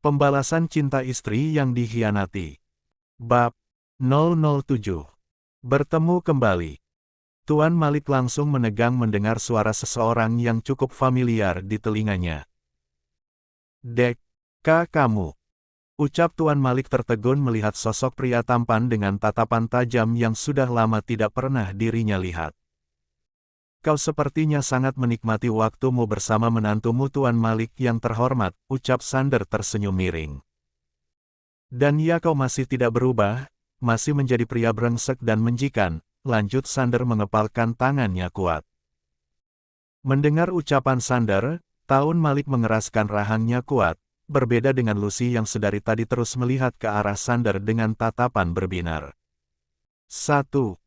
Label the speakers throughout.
Speaker 1: Pembalasan cinta istri yang dikhianati. Bab 007. Bertemu kembali. Tuan Malik langsung menegang mendengar suara seseorang yang cukup familiar di telinganya. "Dek, kamu," ucap Tuan Malik tertegun melihat sosok pria tampan dengan tatapan tajam yang sudah lama tidak pernah dirinya lihat. "Kau sepertinya sangat menikmati waktumu bersama menantumu Tuan Malik yang terhormat," ucap Sander tersenyum miring. "Dan ya, kau masih tidak berubah, masih menjadi pria brengsek dan menjikan," lanjut Sander mengepalkan tangannya kuat. Mendengar ucapan Sander, Tuan Malik mengeraskan rahangnya kuat, berbeda dengan Lucy yang sedari tadi terus melihat ke arah Sander dengan tatapan berbinar. 1.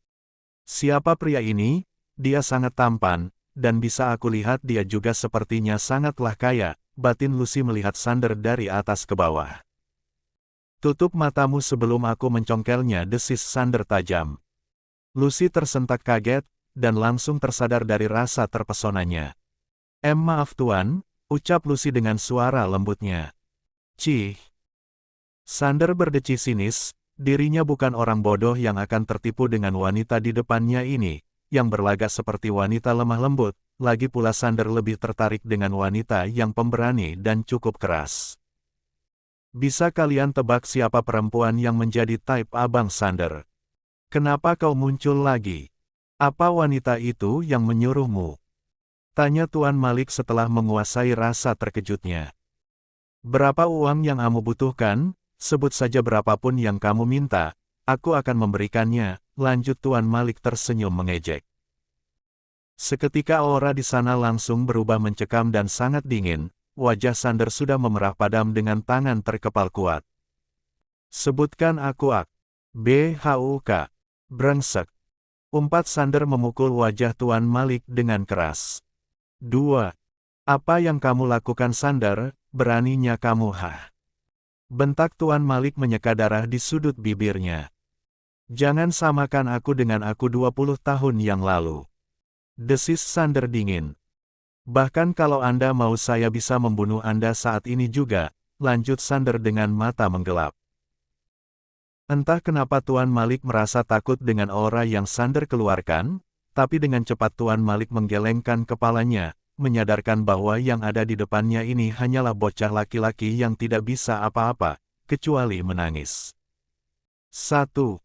Speaker 1: Siapa pria ini? Dia sangat tampan, dan bisa aku lihat dia juga sepertinya sangatlah kaya, batin Lucy melihat Sander dari atas ke bawah. "Tutup matamu sebelum aku mencongkelnya," desis Sander tajam. Lucy tersentak kaget, dan langsung tersadar dari rasa terpesonanya. Maaf Tuan," ucap Lucy dengan suara lembutnya. "Cih." Sander berdeci sinis, dirinya bukan orang bodoh yang akan tertipu dengan wanita di depannya ini, yang berlagak seperti wanita lemah lembut, lagi pula Sander lebih tertarik dengan wanita yang pemberani dan cukup keras. "Bisa kalian tebak siapa perempuan yang menjadi type Abang Sander? Kenapa kau muncul lagi? Apa wanita itu yang menyuruhmu?" tanya Tuan Malik setelah menguasai rasa terkejutnya. "Berapa uang yang kamu butuhkan? Sebut saja berapapun yang kamu minta, aku akan memberikannya," lanjut Tuan Malik tersenyum mengejek. Seketika aura di sana langsung berubah mencekam dan sangat dingin, wajah Sander sudah memerah padam dengan tangan terkepal kuat. "Sebutkan aku ak. BHUK. Brengsek," umpat Sander memukul wajah Tuan Malik dengan keras. 2. "Apa yang kamu lakukan Sander, beraninya kamu bentak Tuan Malik menyeka darah di sudut bibirnya. "Jangan samakan aku dengan aku 20 tahun yang lalu," desis Sander dingin. "Bahkan kalau Anda mau saya bisa membunuh Anda saat ini juga," lanjut Sander dengan mata menggelap. Entah kenapa Tuan Malik merasa takut dengan aura yang Sander keluarkan, tapi dengan cepat Tuan Malik menggelengkan kepalanya, menyadarkan bahwa yang ada di depannya ini hanyalah bocah laki-laki yang tidak bisa apa-apa, kecuali menangis. 1.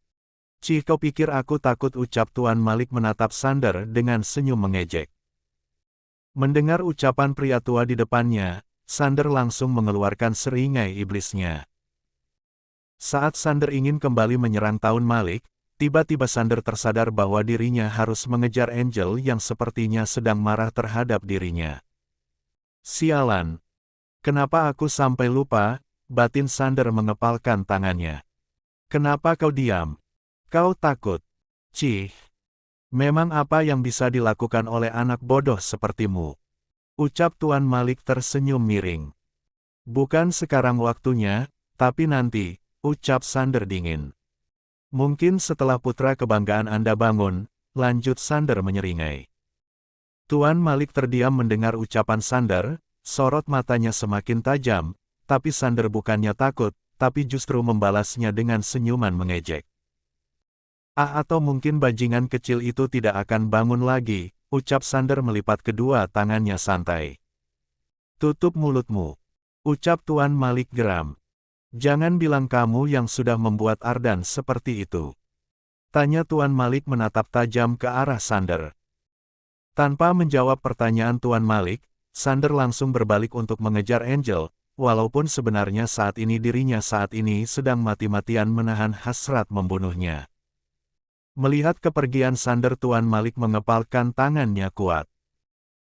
Speaker 1: "Cih, kau pikir aku takut?" ucap Tuan Malik menatap Sander dengan senyum mengejek. Mendengar ucapan pria tua di depannya, Sander langsung mengeluarkan seringai iblisnya. Saat Sander ingin kembali menyerang Tuan Malik, tiba-tiba Sander tersadar bahwa dirinya harus mengejar Angel yang sepertinya sedang marah terhadap dirinya. "Sialan. Kenapa aku sampai lupa?" batin Sander mengepalkan tangannya. "Kenapa kau diam? Kau takut? Cih. Memang apa yang bisa dilakukan oleh anak bodoh sepertimu?" ucap Tuan Malik tersenyum miring. "Bukan sekarang waktunya, tapi nanti," ucap Sander dingin. "Mungkin setelah putra kebanggaan Anda bangun," lanjut Sander menyeringai. Tuan Malik terdiam mendengar ucapan Sander, sorot matanya semakin tajam, tapi Sander bukannya takut, tapi justru membalasnya dengan senyuman mengejek. Atau mungkin bajingan kecil itu tidak akan bangun lagi," ucap Sander melipat kedua tangannya santai. "Tutup mulutmu," ucap Tuan Malik geram. "Jangan bilang kamu yang sudah membuat Ardan seperti itu," tanya Tuan Malik menatap tajam ke arah Sander. Tanpa menjawab pertanyaan Tuan Malik, Sander langsung berbalik untuk mengejar Angel, walaupun sebenarnya saat ini dirinya saat ini sedang mati-matian menahan hasrat membunuhnya. Melihat kepergian Sander, Tuan Malik mengepalkan tangannya kuat.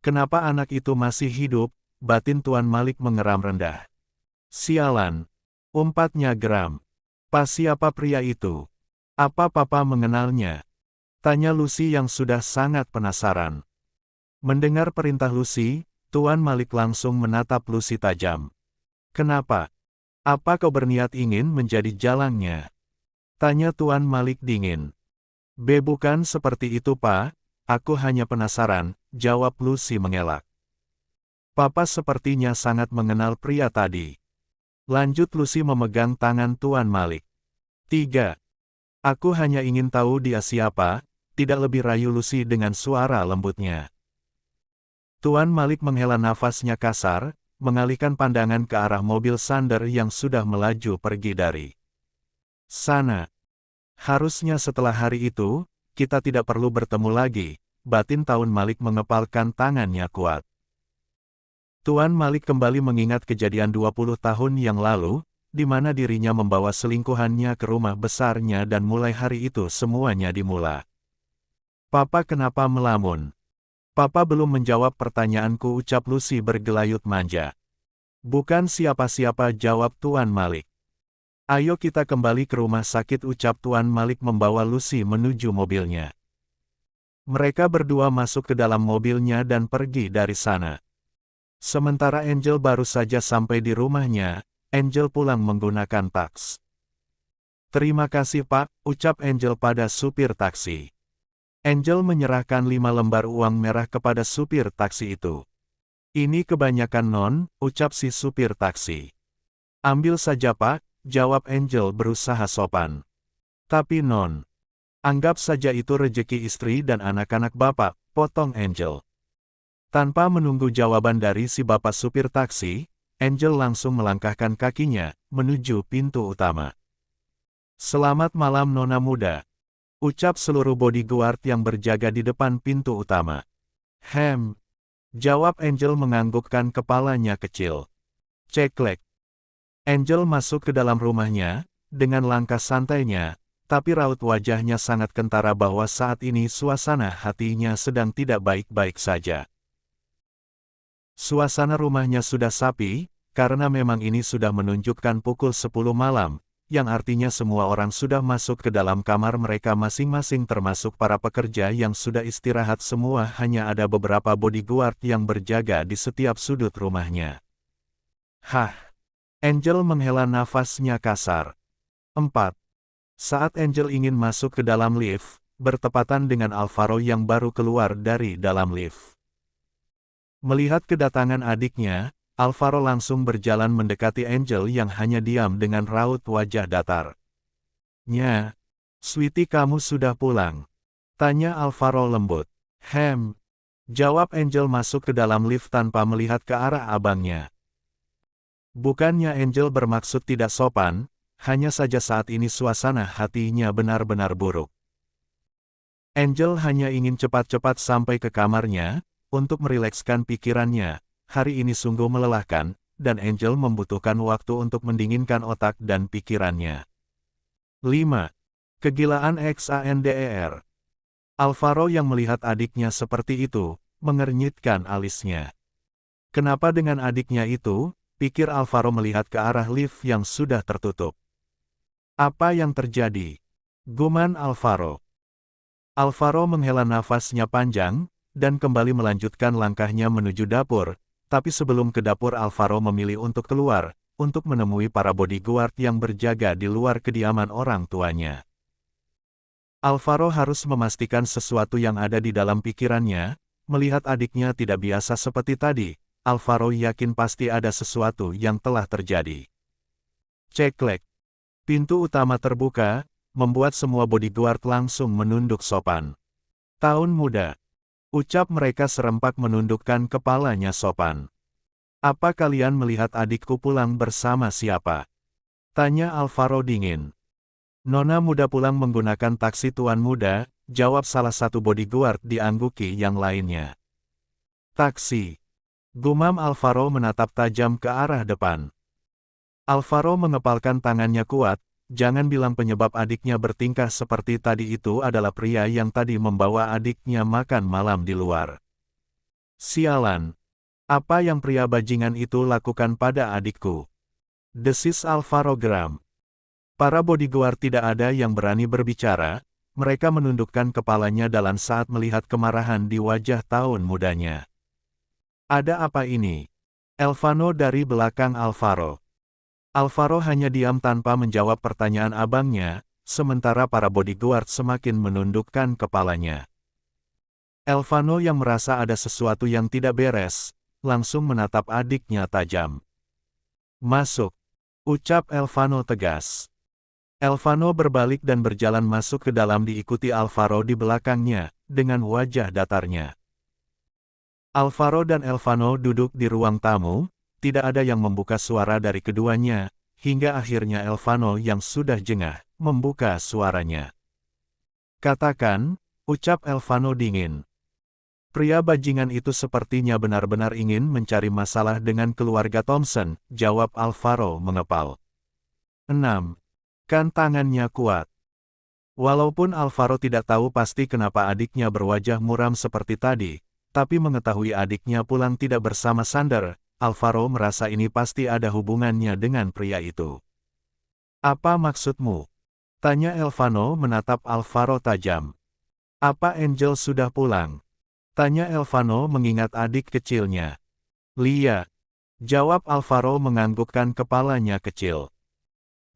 Speaker 1: "Kenapa anak itu masih hidup?" batin Tuan Malik mengeram rendah. "Sialan," umpatnya geram. "Pas siapa pria itu? Apa Papa mengenalnya?" tanya Lucy yang sudah sangat penasaran. Mendengar perintah Lucy, Tuan Malik langsung menatap Lucy tajam. "Kenapa? Apa kau berniat ingin menjadi jalangnya?" tanya Tuan Malik dingin. Bukan seperti itu Pak, aku hanya penasaran," jawab Lucy mengelak. "Papa sepertinya sangat mengenal pria tadi." Lanjut Lucy memegang tangan Tuan Malik. 3. Aku hanya ingin tahu dia siapa, tidak lebih, rayu Lucy dengan suara lembutnya. Tuan Malik menghela nafasnya kasar, mengalihkan pandangan ke arah mobil Sander yang sudah melaju pergi dari sana. Harusnya setelah hari itu, kita tidak perlu bertemu lagi, batin Tuan Malik mengepalkan tangannya kuat. Tuan Malik kembali mengingat kejadian 20 tahun yang lalu, di mana dirinya membawa selingkuhannya ke rumah besarnya dan mulai hari itu semuanya dimulai. Papa kenapa melamun? Papa belum menjawab pertanyaanku, ucap Lucy bergelayut manja. Bukan siapa-siapa, jawab Tuan Malik. Ayo kita kembali ke rumah sakit, ucap Tuan Malik membawa Lucy menuju mobilnya. Mereka berdua masuk ke dalam mobilnya dan pergi dari sana. Sementara Angel baru saja sampai di rumahnya, Angel pulang menggunakan taks. Terima kasih Pak, ucap Angel pada supir taksi. Angel menyerahkan 5 lembar uang merah kepada supir taksi itu. Ini kebanyakan non, ucap si supir taksi. Ambil saja Pak, jawab Angel berusaha sopan. Tapi non, anggap saja itu rejeki istri dan anak-anak Bapak, potong Angel. Tanpa menunggu jawaban dari si bapak supir taksi, Angel langsung melangkahkan kakinya, menuju pintu utama. Selamat malam Nona muda, ucap seluruh bodyguard yang berjaga di depan pintu utama. Jawab Angel menganggukkan kepalanya kecil. Ceklek. Angel masuk ke dalam rumahnya, dengan langkah santainya, tapi raut wajahnya sangat kentara bahwa saat ini suasana hatinya sedang tidak baik-baik saja. Suasana rumahnya sudah sapi, karena memang ini sudah menunjukkan pukul 10 malam, yang artinya semua orang sudah masuk ke dalam kamar mereka masing-masing termasuk para pekerja yang sudah istirahat semua, hanya ada beberapa bodyguard yang berjaga di setiap sudut rumahnya. Angel menghela nafasnya kasar. 4. Saat Angel ingin masuk ke dalam lift, bertepatan dengan Alvaro yang baru keluar dari dalam lift. Melihat kedatangan adiknya, Alvaro langsung berjalan mendekati Angel yang hanya diam dengan raut wajah datar. "Nya, sweetie kamu sudah pulang?" tanya Alvaro lembut. Jawab Angel masuk ke dalam lift tanpa melihat ke arah abangnya. Bukannya Angel bermaksud tidak sopan, hanya saja saat ini suasana hatinya benar-benar buruk. Angel hanya ingin cepat-cepat sampai ke kamarnya, untuk merilekskan pikirannya. Hari ini sungguh melelahkan, dan Angel membutuhkan waktu untuk mendinginkan otak dan pikirannya. 5. Kegilaan Xander. Alvaro yang melihat adiknya seperti itu, mengernyitkan alisnya. Kenapa dengan adiknya itu, pikir Alvaro melihat ke arah lift yang sudah tertutup. Apa yang terjadi? Guman Alvaro. Alvaro menghela nafasnya panjang, dan kembali melanjutkan langkahnya menuju dapur, tapi sebelum ke dapur Alvaro memilih untuk keluar, untuk menemui para bodyguard yang berjaga di luar kediaman orang tuanya. Alvaro harus memastikan sesuatu yang ada di dalam pikirannya, melihat adiknya tidak biasa seperti tadi, Alvaro yakin pasti ada sesuatu yang telah terjadi. Ceklek. Pintu utama terbuka, membuat semua bodyguard langsung menunduk sopan. Tahun muda. Ucap mereka serempak menundukkan kepalanya sopan. Apa kalian melihat adikku pulang bersama siapa? Tanya Alvaro dingin. Nona muda pulang menggunakan taksi tuan muda, jawab salah satu bodyguard diangguki yang lainnya. Taksi. Gumam Alvaro menatap tajam ke arah depan. Alvaro mengepalkan tangannya kuat, jangan bilang penyebab adiknya bertingkah seperti tadi itu adalah pria yang tadi membawa adiknya makan malam di luar. Sialan. Apa yang pria bajingan itu lakukan pada adikku? Desis Alvaro geram. Para bodyguard tidak ada yang berani berbicara, mereka menundukkan kepalanya dalam saat melihat kemarahan di wajah tahun mudanya. Ada apa ini? Elvano dari belakang Alvaro. Alvaro hanya diam tanpa menjawab pertanyaan abangnya, sementara para bodyguard semakin menundukkan kepalanya. Elvano yang merasa ada sesuatu yang tidak beres, langsung menatap adiknya tajam. Masuk. Ucap Elvano tegas. Elvano berbalik dan berjalan masuk ke dalam diikuti Alvaro di belakangnya, dengan wajah datarnya. Alvaro dan Elvano duduk di ruang tamu, tidak ada yang membuka suara dari keduanya, hingga akhirnya Elvano yang sudah jengah, membuka suaranya. Katakan, ucap Elvano dingin. Pria bajingan itu sepertinya benar-benar ingin mencari masalah dengan keluarga Thompson, jawab Alvaro mengepal. 6. Kan tangannya kuat. Walaupun Alvaro tidak tahu pasti kenapa adiknya berwajah muram seperti tadi, tapi mengetahui adiknya pulang tidak bersama Sander, Alvaro merasa ini pasti ada hubungannya dengan pria itu. Apa maksudmu? Tanya Elvano menatap Alvaro tajam. Apa Angel sudah pulang? Tanya Elvano mengingat adik kecilnya. Lia. Jawab Alvaro menganggukkan kepalanya kecil.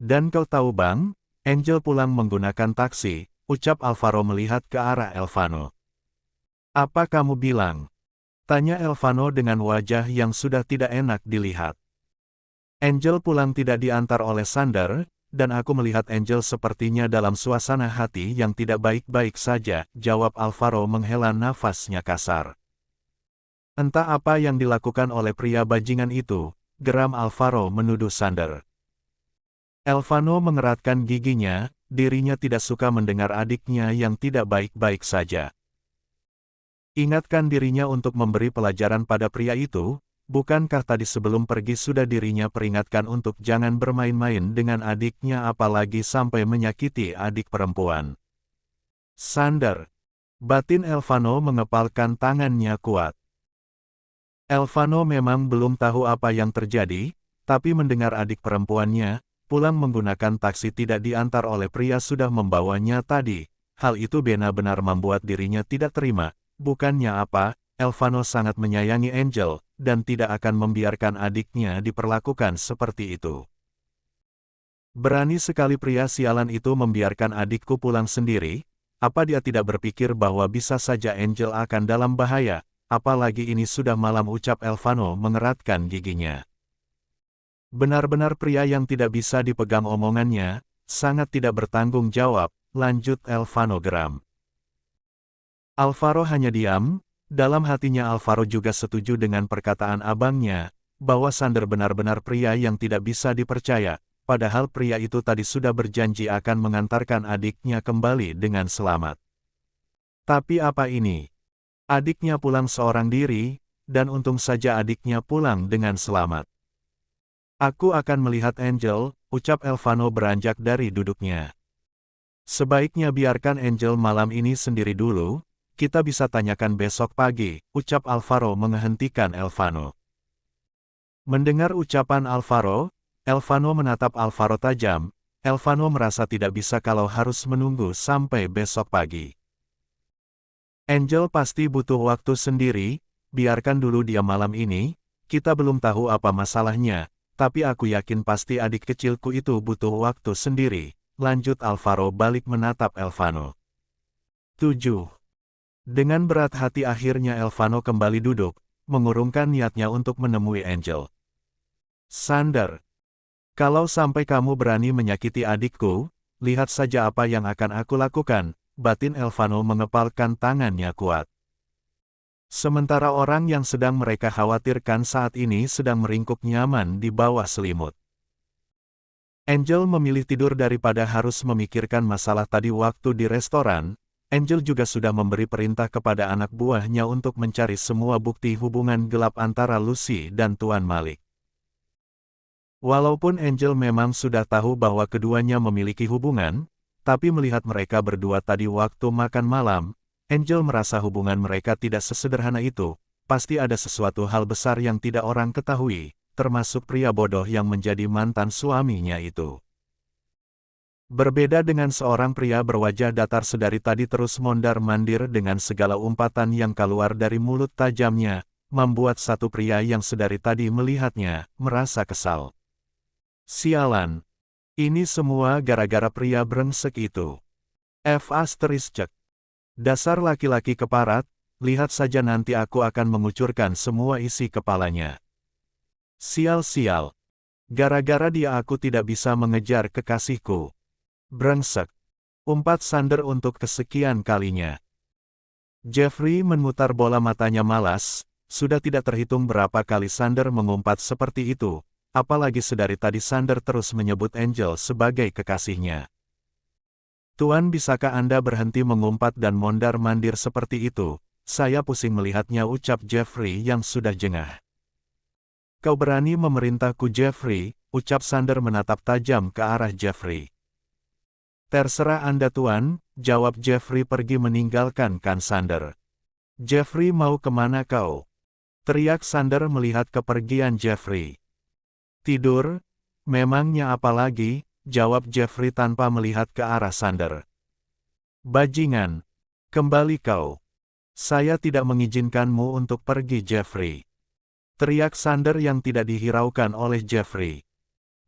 Speaker 1: Dan kau tahu bang, Angel pulang menggunakan taksi, ucap Alvaro melihat ke arah Elvano. Apa kamu bilang? Tanya Elvano dengan wajah yang sudah tidak enak dilihat. Angel pulang tidak diantar oleh Sander, dan aku melihat Angel sepertinya dalam suasana hati yang tidak baik-baik saja, jawab Alvaro menghela nafasnya kasar. Entah apa yang dilakukan oleh pria bajingan itu, geram Alvaro menuduh Sander. Elvano mengeratkan giginya, dirinya tidak suka mendengar adiknya yang tidak baik-baik saja. Ingatkan dirinya untuk memberi pelajaran pada pria itu, bukankah tadi sebelum pergi sudah dirinya peringatkan untuk jangan bermain-main dengan adiknya apalagi sampai menyakiti adik perempuan. Sander. Batin Elvano mengepalkan tangannya kuat. Elvano memang belum tahu apa yang terjadi, tapi mendengar adik perempuannya pulang menggunakan taksi tidak diantar oleh pria sudah membawanya tadi, hal itu benar-benar membuat dirinya tidak terima, bukannya apa, Elvano sangat menyayangi Angel, dan tidak akan membiarkan adiknya diperlakukan seperti itu. Berani sekali pria sialan itu membiarkan adikku pulang sendiri, apa dia tidak berpikir bahwa bisa saja Angel akan dalam bahaya, apalagi ini sudah malam ucap Elvano mengeratkan giginya. Benar-benar pria yang tidak bisa dipegang omongannya, sangat tidak bertanggung jawab, lanjut Elvano geram. Alvaro hanya diam, dalam hatinya Alvaro juga setuju dengan perkataan abangnya, bahwa Sander benar-benar pria yang tidak bisa dipercaya, padahal pria itu tadi sudah berjanji akan mengantarkan adiknya kembali dengan selamat. Tapi apa ini? Adiknya pulang seorang diri, dan untung saja adiknya pulang dengan selamat. Aku akan melihat Angel, ucap Elvano beranjak dari duduknya. Sebaiknya biarkan Angel malam ini sendiri dulu, kita bisa tanyakan besok pagi, ucap Alvaro menghentikan Elvano. Mendengar ucapan Alvaro, Elvano menatap Alvaro tajam, Elvano merasa tidak bisa kalau harus menunggu sampai besok pagi. Angel pasti butuh waktu sendiri, biarkan dulu dia malam ini, kita belum tahu apa masalahnya. Tapi aku yakin pasti adik kecilku itu butuh waktu sendiri, lanjut Alvaro balik menatap Elvano. 7. Dengan berat hati akhirnya Elvano kembali duduk, mengurungkan niatnya untuk menemui Angel. Sander. Kalau sampai kamu berani menyakiti adikku, lihat saja apa yang akan aku lakukan, batin Elvano mengepalkan tangannya kuat. Sementara orang yang sedang mereka khawatirkan saat ini sedang meringkuk nyaman di bawah selimut. Angel memilih tidur daripada harus memikirkan masalah tadi waktu di restoran. Angel juga sudah memberi perintah kepada anak buahnya untuk mencari semua bukti hubungan gelap antara Lucy dan Tuan Malik. Walaupun Angel memang sudah tahu bahwa keduanya memiliki hubungan, tapi melihat mereka berdua tadi waktu makan malam, Angel merasa hubungan mereka tidak sesederhana itu, pasti ada sesuatu hal besar yang tidak orang ketahui, termasuk pria bodoh yang menjadi mantan suaminya itu. Berbeda dengan seorang pria berwajah datar sedari tadi terus mondar-mandir dengan segala umpatan yang keluar dari mulut tajamnya, membuat satu pria yang sedari tadi melihatnya, merasa kesal. Sialan. Ini semua gara-gara pria brengsek itu. F***. Dasar laki-laki keparat, lihat saja nanti aku akan mengucurkan semua isi kepalanya. Sial-sial. Gara-gara dia aku tidak bisa mengejar kekasihku. Brengsek. Umpat Sander untuk kesekian kalinya. Jeffrey memutar bola matanya malas, sudah tidak terhitung berapa kali Sander mengumpat seperti itu, apalagi sedari tadi Sander terus menyebut Angel sebagai kekasihnya. Tuan, bisakah Anda berhenti mengumpat dan mondar-mandir seperti itu? Saya pusing melihatnya, ucap Jeffrey yang sudah jengah. Kau berani memerintahku, Jeffrey, ucap Sander menatap tajam ke arah Jeffrey. Terserah Anda, Tuan, jawab Jeffrey pergi meninggalkan Sander. Jeffrey, mau kemana kau? Teriak Sander melihat kepergian Jeffrey. Tidur? Memangnya apa lagi? Jawab Jeffrey tanpa melihat ke arah Sander. Bajingan! Kembali kau! Saya tidak mengizinkanmu untuk pergi, Jeffrey. Teriak Sander yang tidak dihiraukan oleh Jeffrey.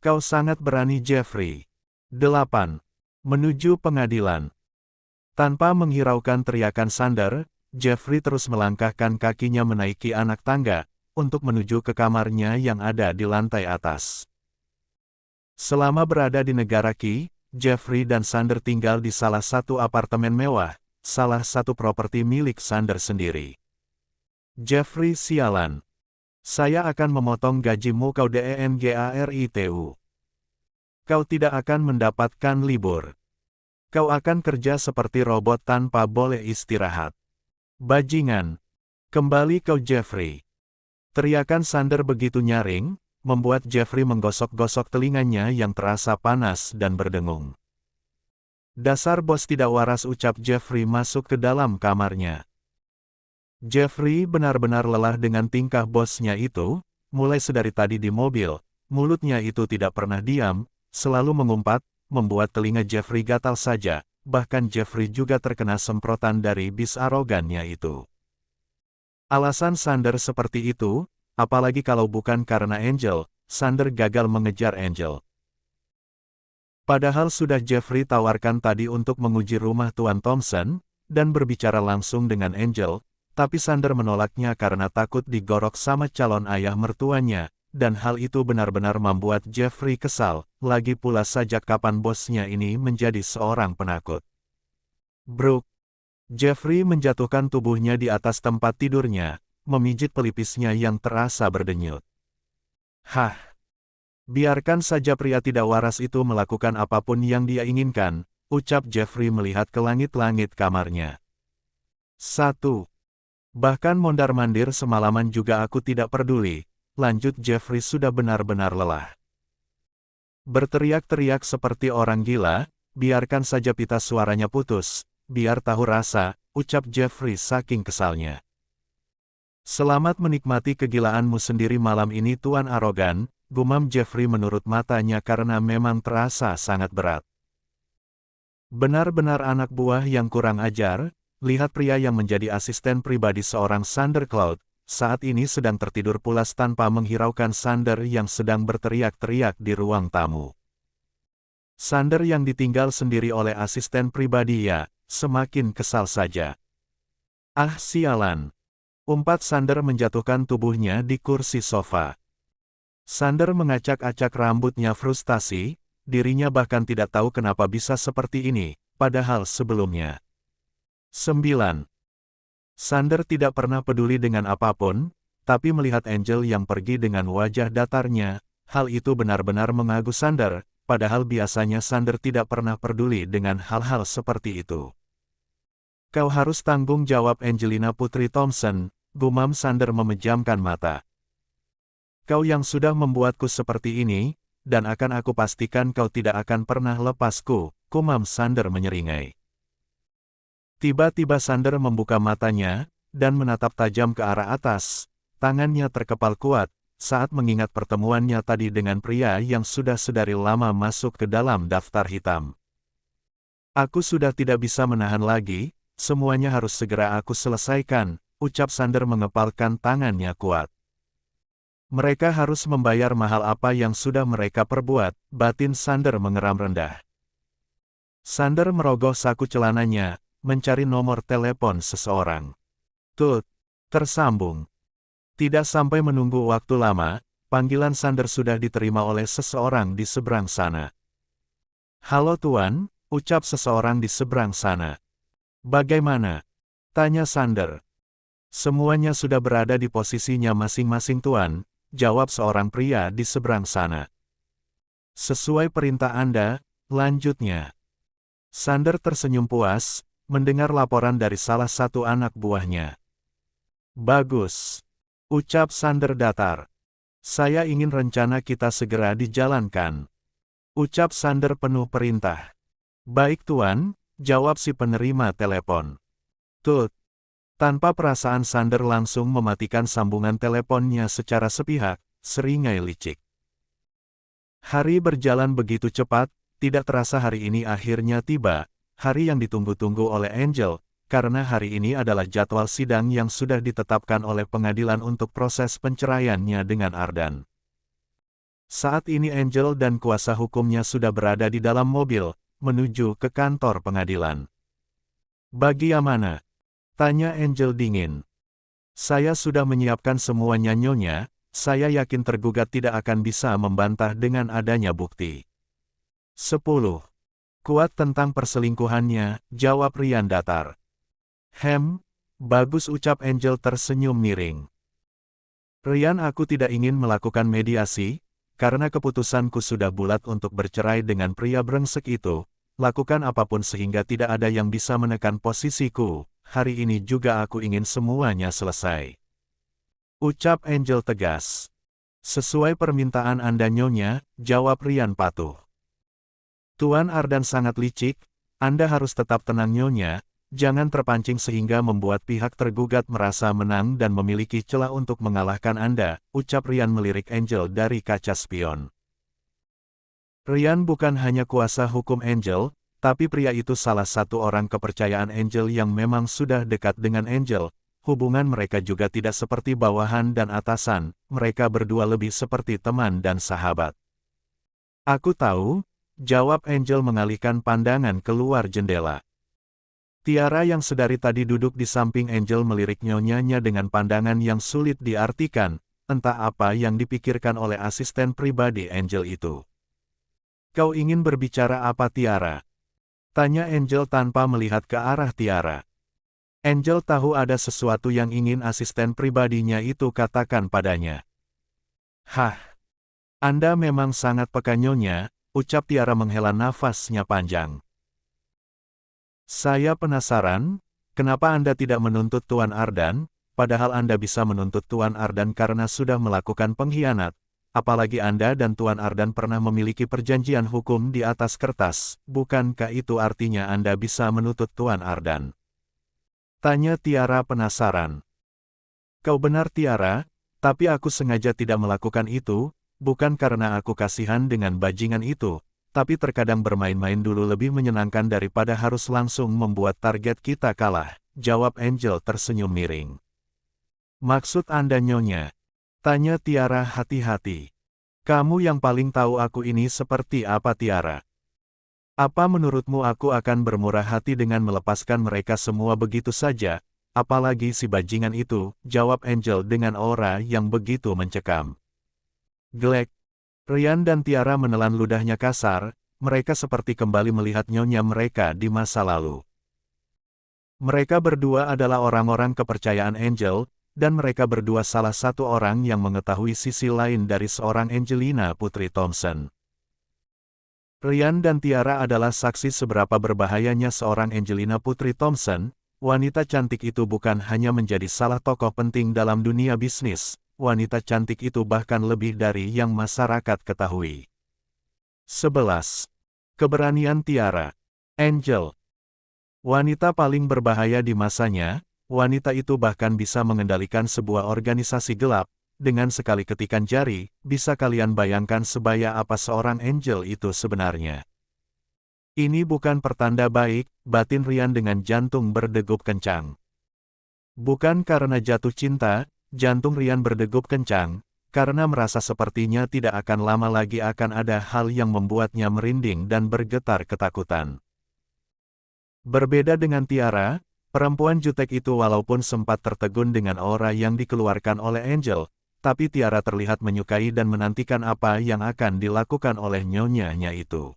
Speaker 1: Kau sangat berani, Jeffrey. 8. Menuju pengadilan. Tanpa menghiraukan teriakan Sander, Jeffrey terus melangkahkan kakinya menaiki anak tangga, untuk menuju ke kamarnya yang ada di lantai atas. Selama berada di negara Qi, Jeffrey dan Sander tinggal di salah satu apartemen mewah, salah satu properti milik Sander sendiri. Jeffrey, sialan. Saya akan memotong gajimu kau DENGARITU. Kau tidak akan mendapatkan libur. Kau akan kerja seperti robot tanpa boleh istirahat. Bajingan. Kembali kau, Jeffrey. Teriakan Sander begitu nyaring, membuat Jeffrey menggosok-gosok telinganya yang terasa panas dan berdengung. Dasar bos tidak waras, ucap Jeffrey masuk ke dalam kamarnya. Jeffrey benar-benar lelah dengan tingkah bosnya itu, mulai sedari tadi di mobil, mulutnya itu tidak pernah diam, selalu mengumpat, membuat telinga Jeffrey gatal saja, bahkan Jeffrey juga terkena semprotan dari bis arogannya itu. Alasan Sander seperti itu, apalagi kalau bukan karena Angel, Sander gagal mengejar Angel. Padahal sudah Jeffrey tawarkan tadi untuk menguji rumah Tuan Thompson, dan berbicara langsung dengan Angel, tapi Sander menolaknya karena takut digorok sama calon ayah mertuanya, dan hal itu benar-benar membuat Jeffrey kesal, lagi pula sejak kapan bosnya ini menjadi seorang penakut. Bruk. Jeffrey menjatuhkan tubuhnya di atas tempat tidurnya, memijit pelipisnya yang terasa berdenyut. Hah! Biarkan saja pria tidak waras itu melakukan apapun yang dia inginkan, ucap Jeffrey melihat ke langit-langit kamarnya. 1. Bahkan mondar-mandir semalaman juga aku tidak peduli, lanjut Jeffrey sudah benar-benar lelah. Berteriak-teriak seperti orang gila, biarkan saja pita suaranya putus, biar tahu rasa, ucap Jeffrey saking kesalnya. Selamat menikmati kegilaanmu sendiri malam ini, Tuan arogan, gumam Jeffrey menurut matanya karena memang terasa sangat berat. Benar-benar anak buah yang kurang ajar, lihat pria yang menjadi asisten pribadi seorang Sander Cloud, saat ini sedang tertidur pulas tanpa menghiraukan Sander yang sedang berteriak-teriak di ruang tamu. Sander yang ditinggal sendiri oleh asisten pribadi semakin kesal saja. Ah sialan. Umpat Sander menjatuhkan tubuhnya di kursi sofa. Sander mengacak-acak rambutnya frustasi, dirinya bahkan tidak tahu kenapa bisa seperti ini, padahal sebelumnya. 9. Sander tidak pernah peduli dengan apapun, tapi melihat Angel yang pergi dengan wajah datarnya, hal itu benar-benar mengagu Sander, padahal biasanya Sander tidak pernah peduli dengan hal-hal seperti itu. Kau harus tanggung jawab, Angelina Putri Thompson, gumam Sander memejamkan mata. Kau yang sudah membuatku seperti ini, dan akan aku pastikan kau tidak akan pernah lepasku, gumam Sander menyeringai. Tiba-tiba Sander membuka matanya, dan menatap tajam ke arah atas, tangannya terkepal kuat, saat mengingat pertemuannya tadi dengan pria yang sudah sedari lama masuk ke dalam daftar hitam. Aku sudah tidak bisa menahan lagi, semuanya harus segera aku selesaikan, ucap Sander mengepalkan tangannya kuat. Mereka harus membayar mahal apa yang sudah mereka perbuat, batin Sander mengeram rendah. Sander merogoh saku celananya, mencari nomor telepon seseorang. Tut, tersambung. Tidak sampai menunggu waktu lama, panggilan Sander sudah diterima oleh seseorang di seberang sana. "Halo Tuan," ucap seseorang di seberang sana. "Bagaimana?" tanya Sander. "Semuanya sudah berada di posisinya masing-masing Tuan," jawab seorang pria di seberang sana. "Sesuai perintah Anda," lanjutnya. Sander tersenyum puas, mendengar laporan dari salah satu anak buahnya. "Bagus," ucap Sander datar. "Saya ingin rencana kita segera dijalankan," ucap Sander penuh perintah. "Baik Tuan," jawab si penerima telepon. Tut. Tanpa perasaan Sander langsung mematikan sambungan teleponnya secara sepihak, seringai licik. Hari berjalan begitu cepat, tidak terasa hari ini akhirnya tiba, hari yang ditunggu-tunggu oleh Angel, karena hari ini adalah jadwal sidang yang sudah ditetapkan oleh pengadilan untuk proses penceraiannya dengan Ardan. Saat ini Angel dan kuasa hukumnya sudah berada di dalam mobil, menuju ke kantor pengadilan. "Bagaimana?" tanya Angel dingin. "Saya sudah menyiapkan semuanya Nyonya, saya yakin tergugat tidak akan bisa membantah dengan adanya bukti." 10. Kuat tentang perselingkuhannya, jawab Rian datar. Bagus ucap Angel tersenyum miring. "Rian, aku tidak ingin melakukan mediasi, karena keputusanku sudah bulat untuk bercerai dengan pria brengsek itu, lakukan apapun sehingga tidak ada yang bisa menekan posisiku. Hari ini juga aku ingin semuanya selesai," ucap Angel tegas. "Sesuai permintaan Anda Nyonya," jawab Rian patuh. "Tuan Ardan sangat licik, Anda harus tetap tenang Nyonya, jangan terpancing sehingga membuat pihak tergugat merasa menang dan memiliki celah untuk mengalahkan Anda," ucap Rian melirik Angel dari kaca spion. Rian bukan hanya kuasa hukum Angel, tapi pria itu salah satu orang kepercayaan Angel yang memang sudah dekat dengan Angel. Hubungan mereka juga tidak seperti bawahan dan atasan, mereka berdua lebih seperti teman dan sahabat. "Aku tahu," jawab Angel mengalihkan pandangan keluar jendela. Tiara yang sedari tadi duduk di samping Angel melirik nyonyanya dengan pandangan yang sulit diartikan, entah apa yang dipikirkan oleh asisten pribadi Angel itu. "Kau ingin berbicara apa Tiara?" tanya Angel tanpa melihat ke arah Tiara. Angel tahu ada sesuatu yang ingin asisten pribadinya itu katakan padanya. "Hah, Anda memang sangat peka Nyonya," ucap Tiara menghela nafasnya panjang. "Saya penasaran, kenapa Anda tidak menuntut Tuan Ardan, padahal Anda bisa menuntut Tuan Ardan karena sudah melakukan pengkhianat. Apalagi Anda dan Tuan Ardan pernah memiliki perjanjian hukum di atas kertas, bukankah itu artinya Anda bisa menuntut Tuan Ardan?" tanya Tiara penasaran. "Kau benar Tiara, tapi aku sengaja tidak melakukan itu, bukan karena aku kasihan dengan bajingan itu, tapi terkadang bermain-main dulu lebih menyenangkan daripada harus langsung membuat target kita kalah," jawab Angel tersenyum miring. "Maksud Anda Nyonya?" tanya Tiara hati-hati. "Kamu yang paling tahu aku ini seperti apa Tiara. Apa menurutmu aku akan bermurah hati dengan melepaskan mereka semua begitu saja, apalagi si bajingan itu," jawab Angel dengan aura yang begitu mencekam. Glek. Rian dan Tiara menelan ludahnya kasar, mereka seperti kembali melihat nyonya mereka di masa lalu. Mereka berdua adalah orang-orang kepercayaan Angel, dan mereka berdua salah satu orang yang mengetahui sisi lain dari seorang Angelina Putri Thompson. Rian dan Tiara adalah saksi seberapa berbahayanya seorang Angelina Putri Thompson. Wanita cantik itu bukan hanya menjadi salah tokoh penting dalam dunia bisnis, wanita cantik itu bahkan lebih dari yang masyarakat ketahui. 11. Keberanian Tiara. Angel. Wanita paling berbahaya di masanya. Wanita itu bahkan bisa mengendalikan sebuah organisasi gelap, dengan sekali ketikan jari, bisa kalian bayangkan sebaya apa seorang Angel itu sebenarnya. Ini bukan pertanda baik, batin Rian dengan jantung berdegup kencang. Bukan karena jatuh cinta, jantung Rian berdegup kencang, karena merasa sepertinya tidak akan lama lagi akan ada hal yang membuatnya merinding dan bergetar ketakutan. Berbeda dengan Tiara, perempuan jutek itu walaupun sempat tertegun dengan aura yang dikeluarkan oleh Angel, tapi Tiara terlihat menyukai dan menantikan apa yang akan dilakukan oleh nyonyanya itu.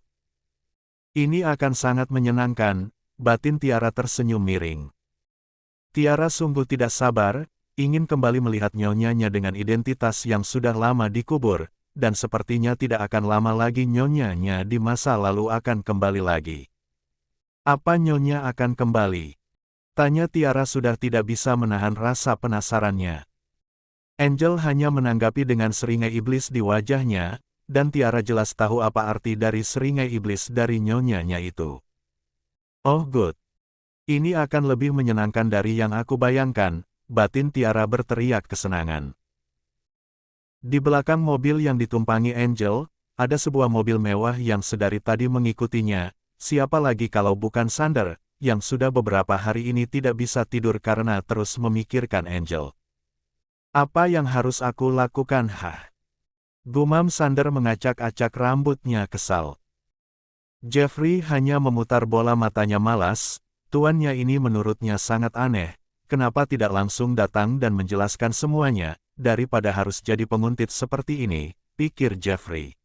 Speaker 1: Ini akan sangat menyenangkan, batin Tiara tersenyum miring. Tiara sungguh tidak sabar, ingin kembali melihat nyonyanya dengan identitas yang sudah lama dikubur, dan sepertinya tidak akan lama lagi nyonyanya di masa lalu akan kembali lagi. Apa nyonya akan kembali? Tanya Tiara sudah tidak bisa menahan rasa penasarannya. Angel hanya menanggapi dengan seringai iblis di wajahnya, dan Tiara jelas tahu apa arti dari seringai iblis dari nyonyanya itu. Oh good. Ini akan lebih menyenangkan dari yang aku bayangkan, batin Tiara berteriak kesenangan. Di belakang mobil yang ditumpangi Angel, ada sebuah mobil mewah yang sedari tadi mengikutinya, siapa lagi kalau bukan Sander, yang sudah beberapa hari ini tidak bisa tidur karena terus memikirkan Angel. Apa yang harus aku lakukan? Gumam Sander mengacak-acak rambutnya kesal. Jeffrey hanya memutar bola matanya malas, tuannya ini menurutnya sangat aneh, kenapa tidak langsung datang dan menjelaskan semuanya, daripada harus jadi penguntit seperti ini, pikir Jeffrey.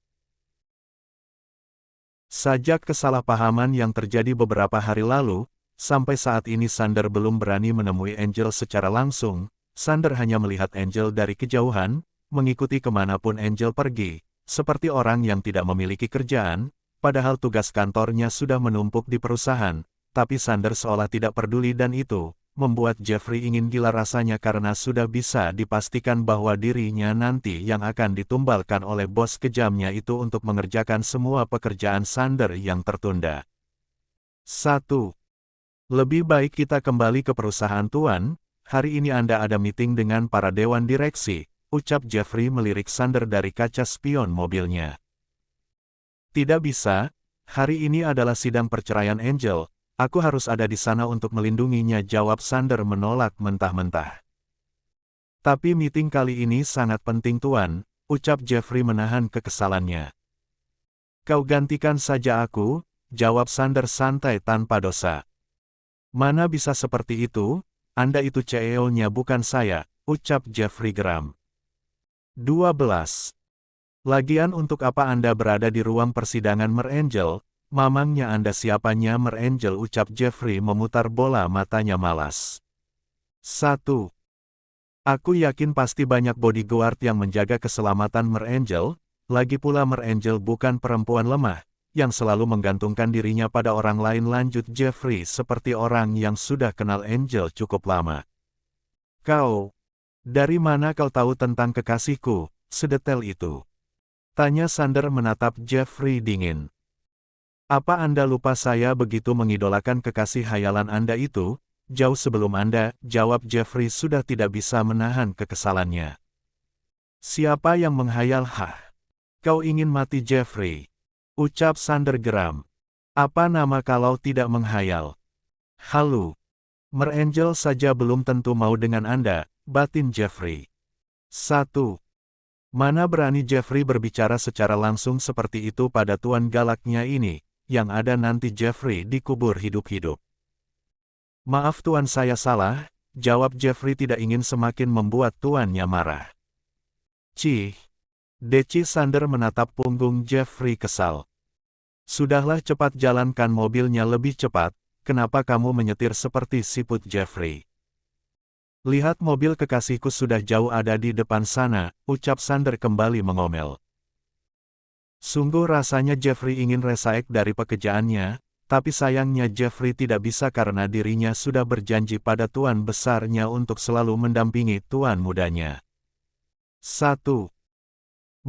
Speaker 1: Sajak kesalahpahaman yang terjadi beberapa hari lalu, sampai saat ini Sander belum berani menemui Angel secara langsung. Sander hanya melihat Angel dari kejauhan, mengikuti kemanapun Angel pergi, seperti orang yang tidak memiliki kerjaan, padahal tugas kantornya sudah menumpuk di perusahaan, tapi Sander seolah tidak peduli dan itu membuat Jeffrey ingin gila rasanya karena sudah bisa dipastikan bahwa dirinya nanti yang akan ditumbalkan oleh bos kejamnya itu untuk mengerjakan semua pekerjaan Sander yang tertunda. 1. Lebih baik kita kembali ke perusahaan Tuan, hari ini Anda ada meeting dengan para dewan direksi, ucap Jeffrey melirik Sander dari kaca spion mobilnya. Tidak bisa, hari ini adalah sidang perceraian Angel. Aku harus ada di sana untuk melindunginya, jawab Sander menolak mentah-mentah. Tapi meeting kali ini sangat penting Tuan, ucap Jeffrey menahan kekesalannya. Kau gantikan saja aku, jawab Sander santai tanpa dosa. Mana bisa seperti itu, Anda itu CEO-nya bukan saya, ucap Jeffrey geram. 12. Lagian untuk apa Anda berada di ruang persidangan Merangel? Mamangnya Anda siapanya Merangel, ucap Jeffrey memutar bola matanya malas. 1. Aku yakin pasti banyak bodyguard yang menjaga keselamatan Merangel, lagi pula Merangel bukan perempuan lemah, yang selalu menggantungkan dirinya pada orang lain, lanjut Jeffrey seperti orang yang sudah kenal Angel cukup lama. Kau, dari mana kau tahu tentang kekasihku, sedetail itu? Tanya Sander menatap Jeffrey dingin. Apa Anda lupa saya begitu mengidolakan kekasih hayalan Anda itu? Jauh sebelum Anda, jawab Jeffrey sudah tidak bisa menahan kekesalannya. Siapa yang menghayal? Kau ingin mati Jeffrey? Ucap Sander geram. Apa nama kalau tidak menghayal? Halu. Merangel saja belum tentu mau dengan Anda, batin Jeffrey. 1. Mana berani Jeffrey berbicara secara langsung seperti itu pada tuan galaknya ini, yang ada nanti Jeffrey dikubur hidup-hidup. Maaf tuan, saya salah, jawab Jeffrey tidak ingin semakin membuat tuannya marah. Cih. Deci Sander menatap punggung Jeffrey kesal. Sudahlah, cepat jalankan mobilnya lebih cepat, kenapa kamu menyetir seperti siput Jeffrey? Lihat mobil kekasihku sudah jauh ada di depan sana, ucap Sander kembali mengomel. Sungguh rasanya Jeffrey ingin resaek dari pekerjaannya, tapi sayangnya Jeffrey tidak bisa karena dirinya sudah berjanji pada tuan besarnya untuk selalu mendampingi tuan mudanya. 1.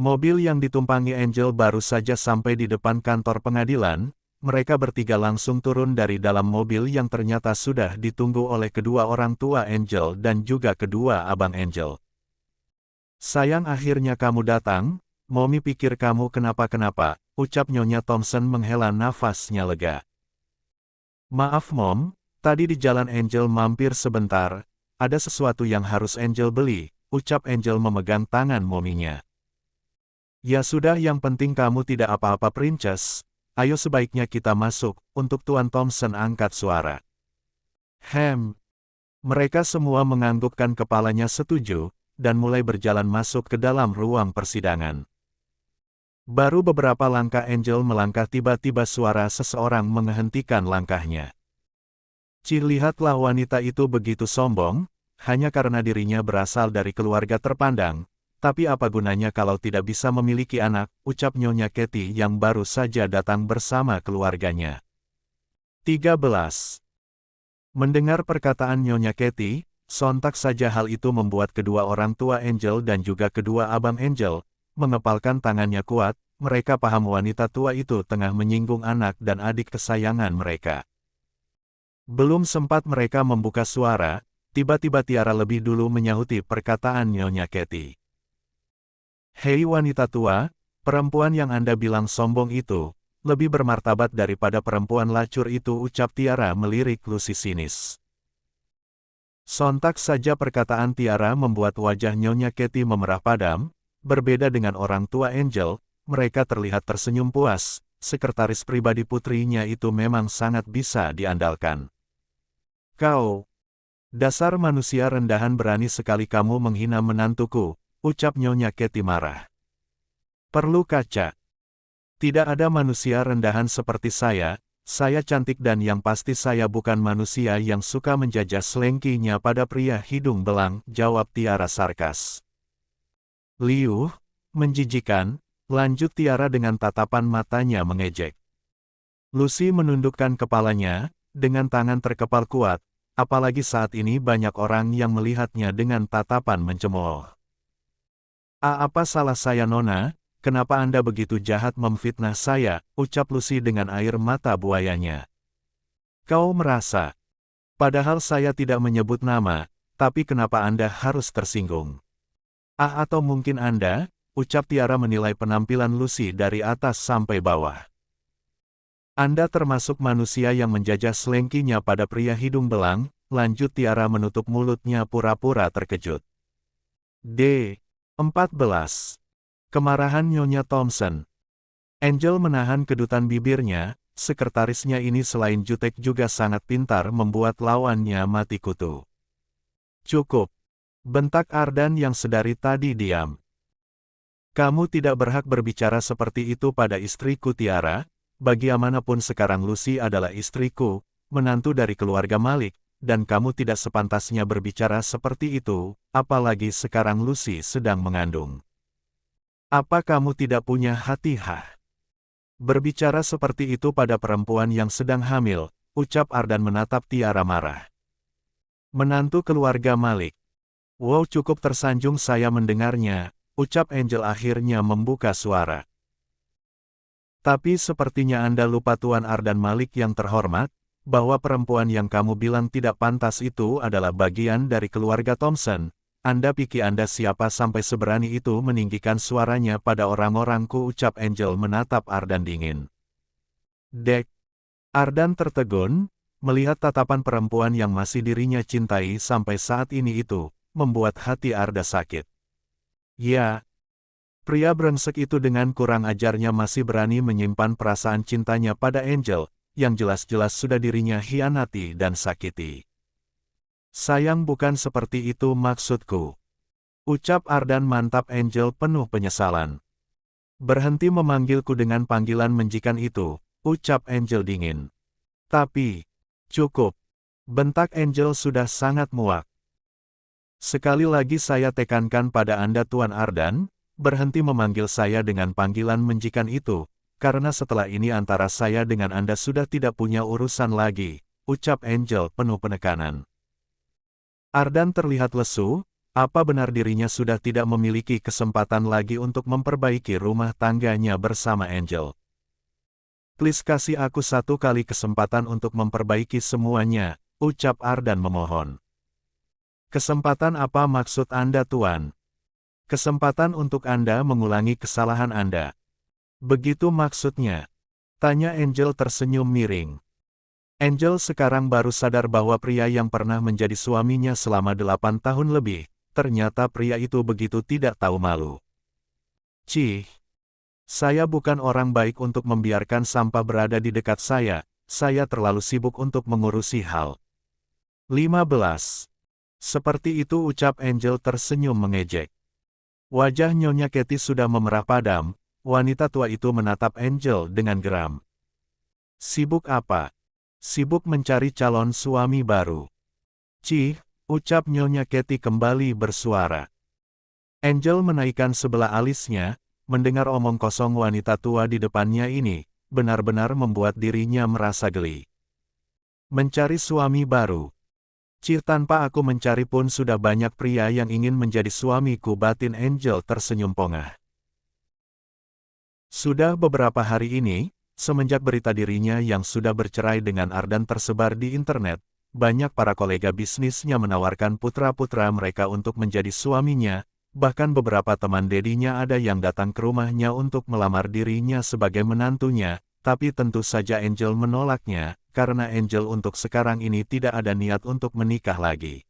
Speaker 1: Mobil yang ditumpangi Angel baru saja sampai di depan kantor pengadilan, mereka bertiga langsung turun dari dalam mobil yang ternyata sudah ditunggu oleh kedua orang tua Angel dan juga kedua abang Angel. Sayang akhirnya kamu datang, Mommy pikir kamu kenapa-kenapa, ucap Nyonya Thompson menghela nafasnya lega. Maaf Mom, tadi di jalan Angel mampir sebentar, ada sesuatu yang harus Angel beli, ucap Angel memegang tangan mominya. Ya sudah, yang penting kamu tidak apa-apa Princess, ayo sebaiknya kita masuk, untuk Tuan Thompson angkat suara. Mereka semua menganggukkan kepalanya setuju, dan mulai berjalan masuk ke dalam ruang persidangan. Baru beberapa langkah Angel melangkah tiba-tiba suara seseorang menghentikan langkahnya. Lihatlah wanita itu begitu sombong, hanya karena dirinya berasal dari keluarga terpandang. Tapi apa gunanya kalau tidak bisa memiliki anak, ucap Nyonya Katie yang baru saja datang bersama keluarganya. 13. Mendengar perkataan Nyonya Katie, sontak saja hal itu membuat kedua orang tua Angel dan juga kedua abang Angel mengepalkan tangannya kuat. Mereka paham wanita tua itu tengah menyinggung anak dan adik kesayangan mereka. Belum sempat mereka membuka suara, tiba-tiba Tiara lebih dulu menyahuti perkataan Nyonya Katie. Hei wanita tua, perempuan yang Anda bilang sombong itu, lebih bermartabat daripada perempuan lacur itu, ucap Tiara melirik Lucy sinis. Sontak saja perkataan Tiara membuat wajah Nyonya Katie memerah padam. Berbeda dengan orang tua Angel, mereka terlihat tersenyum puas. Sekretaris pribadi putrinya itu memang sangat bisa diandalkan. Kau, dasar manusia rendahan, berani sekali kamu menghina menantuku, ucap Nyonya Katie marah. Perlu kaca. Tidak ada manusia rendahan seperti saya cantik dan yang pasti saya bukan manusia yang suka menjajah selengkinya pada pria hidung belang, jawab Tiara sarkas. Liuh, menjijikan, lanjut Tiara dengan tatapan matanya mengejek. Lucy menundukkan kepalanya, dengan tangan terkepal kuat, apalagi saat ini banyak orang yang melihatnya dengan tatapan mencemooh. Apa salah saya Nona? Kenapa Anda begitu jahat memfitnah saya? Ucap Lucy dengan air mata buayanya. Kau merasa. Padahal saya tidak menyebut nama, tapi kenapa Anda harus tersinggung? Atau mungkin Anda, ucap Tiara menilai penampilan Lucy dari atas sampai bawah. Anda termasuk manusia yang menjajah selengkinya pada pria hidung belang, lanjut Tiara menutup mulutnya pura-pura terkejut. D. 14. Kemarahan Nyonya Thompson. Angel menahan kedutan bibirnya, sekretarisnya ini selain jutek juga sangat pintar membuat lawannya mati kutu. Cukup. Bentak Ardan yang sedari tadi diam. Kamu tidak berhak berbicara seperti itu pada istriku Tiara, bagaimanapun sekarang Lucy adalah istriku, menantu dari keluarga Malik, dan kamu tidak sepantasnya berbicara seperti itu, apalagi sekarang Lucy sedang mengandung. Apa kamu tidak punya hati? Berbicara seperti itu pada perempuan yang sedang hamil, ucap Ardan menatap Tiara marah. Menantu keluarga Malik. Wow, cukup tersanjung saya mendengarnya, ucap Angel akhirnya membuka suara. Tapi sepertinya Anda lupa Tuan Ardan Malik yang terhormat, bahwa perempuan yang kamu bilang tidak pantas itu adalah bagian dari keluarga Thompson. Anda pikir Anda siapa sampai seberani itu meninggikan suaranya pada orang-orangku, ucap Angel menatap Ardan dingin. Dek. Ardan tertegun, melihat tatapan perempuan yang masih dirinya cintai sampai saat ini itu, membuat hati Arda sakit. Ya, pria brengsek itu dengan kurang ajarnya masih berani menyimpan perasaan cintanya pada Angel, yang jelas-jelas sudah dirinya hianati dan sakiti. Sayang, bukan seperti itu maksudku, ucap Ardan mantap Angel penuh penyesalan. Berhenti memanggilku dengan panggilan menjikan itu, ucap Angel dingin. Tapi, cukup, bentak Angel sudah sangat muak. Sekali lagi saya tekankan pada Anda Tuan Ardan, berhenti memanggil saya dengan panggilan menjikan itu, karena setelah ini antara saya dengan Anda sudah tidak punya urusan lagi, ucap Angel penuh penekanan. Ardan terlihat lesu, apa benar dirinya sudah tidak memiliki kesempatan lagi untuk memperbaiki rumah tangganya bersama Angel? Please kasih aku satu kali kesempatan untuk memperbaiki semuanya, ucap Ardan memohon. Kesempatan apa maksud Anda Tuan? Kesempatan untuk Anda mengulangi kesalahan Anda. Begitu maksudnya? Tanya Angel tersenyum miring. Angel sekarang baru sadar bahwa pria yang pernah menjadi suaminya selama 8 tahun lebih, ternyata pria itu begitu tidak tahu malu. Cih, saya bukan orang baik untuk membiarkan sampah berada di dekat saya terlalu sibuk untuk mengurusi hal. 15. Seperti itu ucap Angel tersenyum mengejek. Wajah Nyonya Katie sudah memerah padam, wanita tua itu menatap Angel dengan geram. Sibuk apa? Sibuk mencari calon suami baru. Cih, ucap Nyonya Katie kembali bersuara. Angel menaikkan sebelah alisnya, mendengar omong kosong wanita tua di depannya ini, benar-benar membuat dirinya merasa geli. Mencari suami baru. Cih, tanpa aku mencari pun sudah banyak pria yang ingin menjadi suamiku, batin Angel tersenyum pongah. Sudah beberapa hari ini, semenjak berita dirinya yang sudah bercerai dengan Ardan tersebar di internet, banyak para kolega bisnisnya menawarkan putra-putra mereka untuk menjadi suaminya, bahkan beberapa teman dedinya ada yang datang ke rumahnya untuk melamar dirinya sebagai menantunya, tapi tentu saja Angel menolaknya, karena Angel untuk sekarang ini tidak ada niat untuk menikah lagi.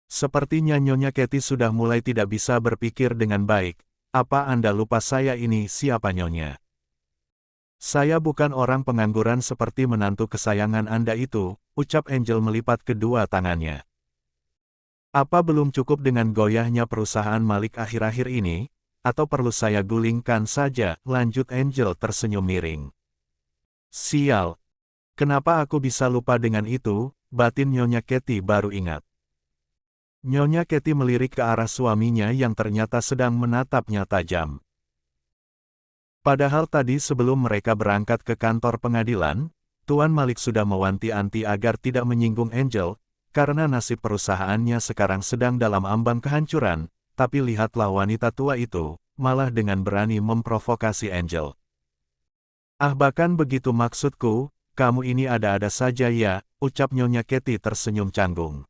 Speaker 1: Sepertinya Nyonya Katie sudah mulai tidak bisa berpikir dengan baik. Apa Anda lupa saya ini siapa Nyonya? Saya bukan orang pengangguran seperti menantu kesayangan Anda itu, ucap Angel melipat kedua tangannya. Apa belum cukup dengan goyahnya perusahaan Malik akhir-akhir ini? Atau perlu saya gulingkan saja, lanjut Angel tersenyum miring. Sial. Kenapa aku bisa lupa dengan itu, batin Nyonya Katie baru ingat. Nyonya Katie melirik ke arah suaminya yang ternyata sedang menatapnya tajam. Padahal tadi sebelum mereka berangkat ke kantor pengadilan, Tuan Malik sudah mewanti-wanti agar tidak menyinggung Angel, karena nasib perusahaannya sekarang sedang dalam ambang kehancuran, tapi lihatlah wanita tua itu, malah dengan berani memprovokasi Angel. Ah, bahkan begitu maksudku, kamu ini ada-ada saja ya, ucap Nyonya Katie tersenyum canggung.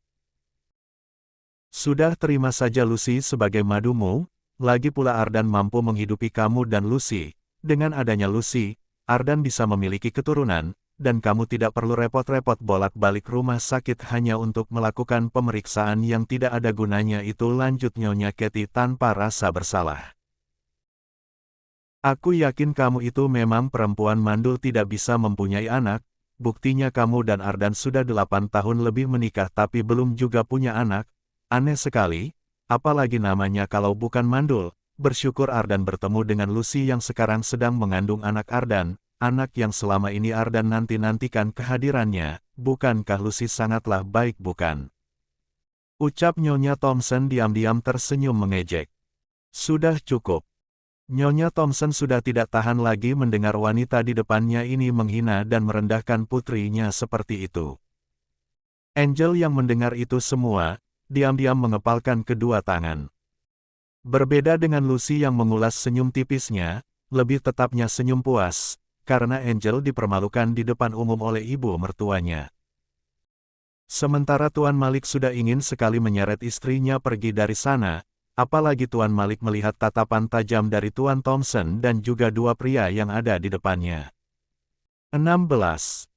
Speaker 1: Sudah terima saja Lucy sebagai madumu, lagi pula Ardan mampu menghidupi kamu dan Lucy. Dengan adanya Lucy, Ardan bisa memiliki keturunan, dan kamu tidak perlu repot-repot bolak-balik rumah sakit hanya untuk melakukan pemeriksaan yang tidak ada gunanya itu, lanjut Nyonya Katie tanpa rasa bersalah. Aku yakin kamu itu memang perempuan mandul tidak bisa mempunyai anak, buktinya kamu dan Ardan sudah 8 tahun lebih menikah tapi belum juga punya anak, aneh sekali, apalagi namanya kalau bukan mandul. Bersyukur Ardan bertemu dengan Lucy yang sekarang sedang mengandung anak Ardan, anak yang selama ini Ardan nanti-nantikan kehadirannya, bukankah Lucy sangatlah baik bukan? Ucap Nyonya Thompson diam-diam tersenyum mengejek. Sudah cukup. Nyonya Thompson sudah tidak tahan lagi mendengar wanita di depannya ini menghina dan merendahkan putrinya seperti itu. Angel yang mendengar itu semua, diam-diam mengepalkan kedua tangan. Berbeda dengan Lucy yang mengulas senyum tipisnya, lebih tetapnya senyum puas, karena Angel dipermalukan di depan umum oleh ibu mertuanya. Sementara Tuan Malik sudah ingin sekali menyeret istrinya pergi dari sana, apalagi Tuan Malik melihat tatapan tajam dari Tuan Thompson dan juga dua pria yang ada di depannya. 16.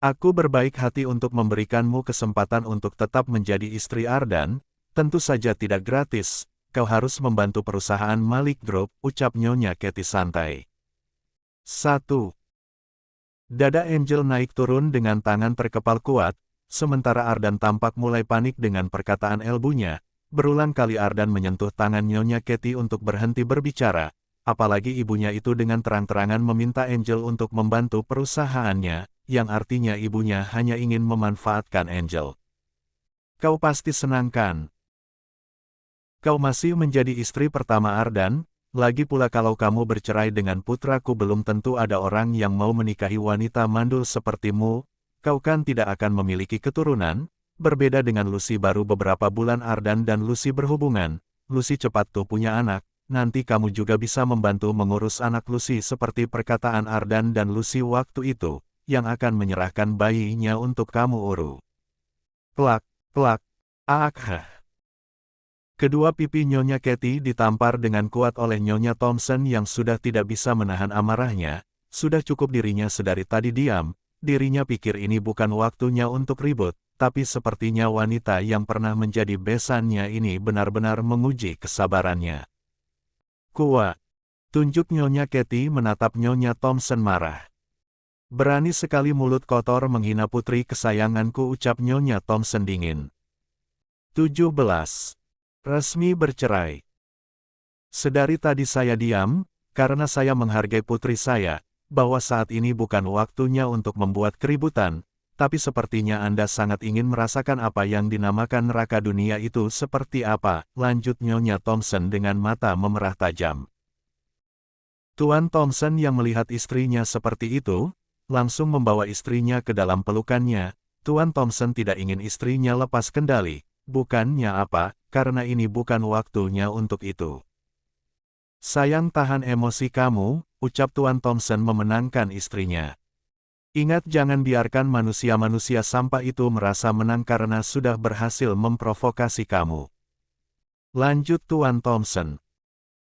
Speaker 1: Aku berbaik hati untuk memberikanmu kesempatan untuk tetap menjadi istri Ardan, tentu saja tidak gratis. Kau harus membantu perusahaan Malik Group, ucap Nyonya Katie santai. 1. Dada Angel naik turun dengan tangan terkepal kuat, sementara Ardan tampak mulai panik dengan perkataan elbunya. Berulang kali Ardan menyentuh tangan Nyonya Katie untuk berhenti berbicara, apalagi ibunya itu dengan terang-terangan meminta Angel untuk membantu perusahaannya, yang artinya ibunya hanya ingin memanfaatkan Angel. Kau pasti senang kan? Kau masih menjadi istri pertama Ardan, lagi pula kalau kamu bercerai dengan putraku belum tentu ada orang yang mau menikahi wanita mandul sepertimu, kau kan tidak akan memiliki keturunan, berbeda dengan Lucy baru beberapa bulan Ardan dan Lucy berhubungan, Lucy cepat tuh punya anak, nanti kamu juga bisa membantu mengurus anak Lucy seperti perkataan Ardan dan Lucy waktu itu, yang akan menyerahkan bayinya untuk kamu urus. Plak, plak, hah. Kedua pipi Nyonya Katie ditampar dengan kuat oleh Nyonya Thompson yang sudah tidak bisa menahan amarahnya, sudah cukup dirinya sedari tadi diam, dirinya pikir ini bukan waktunya untuk ribut, tapi sepertinya wanita yang pernah menjadi besannya ini benar-benar menguji kesabarannya. Kuat, tunjuk Nyonya Katie menatap Nyonya Thompson marah. Berani sekali mulut kotor menghina putri kesayanganku, ucap Nyonya Thompson dingin. 17. Resmi bercerai. Sedari tadi saya diam, karena saya menghargai putri saya, bahwa saat ini bukan waktunya untuk membuat keributan, tapi sepertinya Anda sangat ingin merasakan apa yang dinamakan neraka dunia itu seperti apa, lanjut Nyonya Thompson dengan mata memerah tajam. Tuan Thompson yang melihat istrinya seperti itu, langsung membawa istrinya ke dalam pelukannya. Tuan Thompson tidak ingin istrinya lepas kendali, bukannya apa, karena ini bukan waktunya untuk itu. Sayang, tahan emosi kamu, ucap Tuan Thompson memenangkan istrinya. Ingat, jangan biarkan manusia-manusia sampah itu merasa menang karena sudah berhasil memprovokasi kamu. Lanjut Tuan Thompson.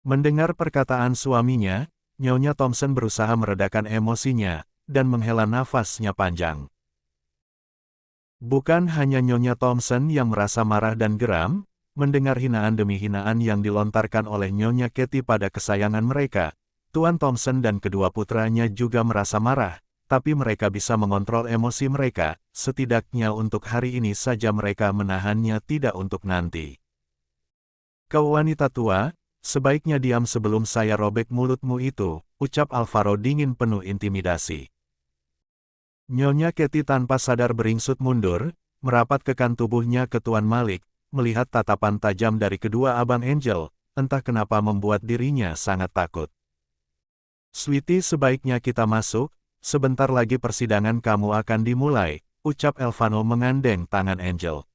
Speaker 1: Mendengar perkataan suaminya, Nyonya Thompson berusaha meredakan emosinya, dan menghela nafasnya panjang. Bukan hanya Nyonya Thompson yang merasa marah dan geram, mendengar hinaan demi hinaan yang dilontarkan oleh Nyonya Katie pada kesayangan mereka, Tuan Thompson dan kedua putranya juga merasa marah, tapi mereka bisa mengontrol emosi mereka, setidaknya untuk hari ini saja mereka menahannya, tidak untuk nanti. Kau wanita tua, sebaiknya diam sebelum saya robek mulutmu itu, ucap Alvaro dingin penuh intimidasi. Nyonya Katie tanpa sadar beringsut mundur, merapat kekan tubuhnya ke Tuan Malik, melihat tatapan tajam dari kedua abang Angel, entah kenapa membuat dirinya sangat takut. Sweetie, sebaiknya kita masuk, sebentar lagi persidangan kamu akan dimulai, ucap Elvano mengandeng tangan Angel.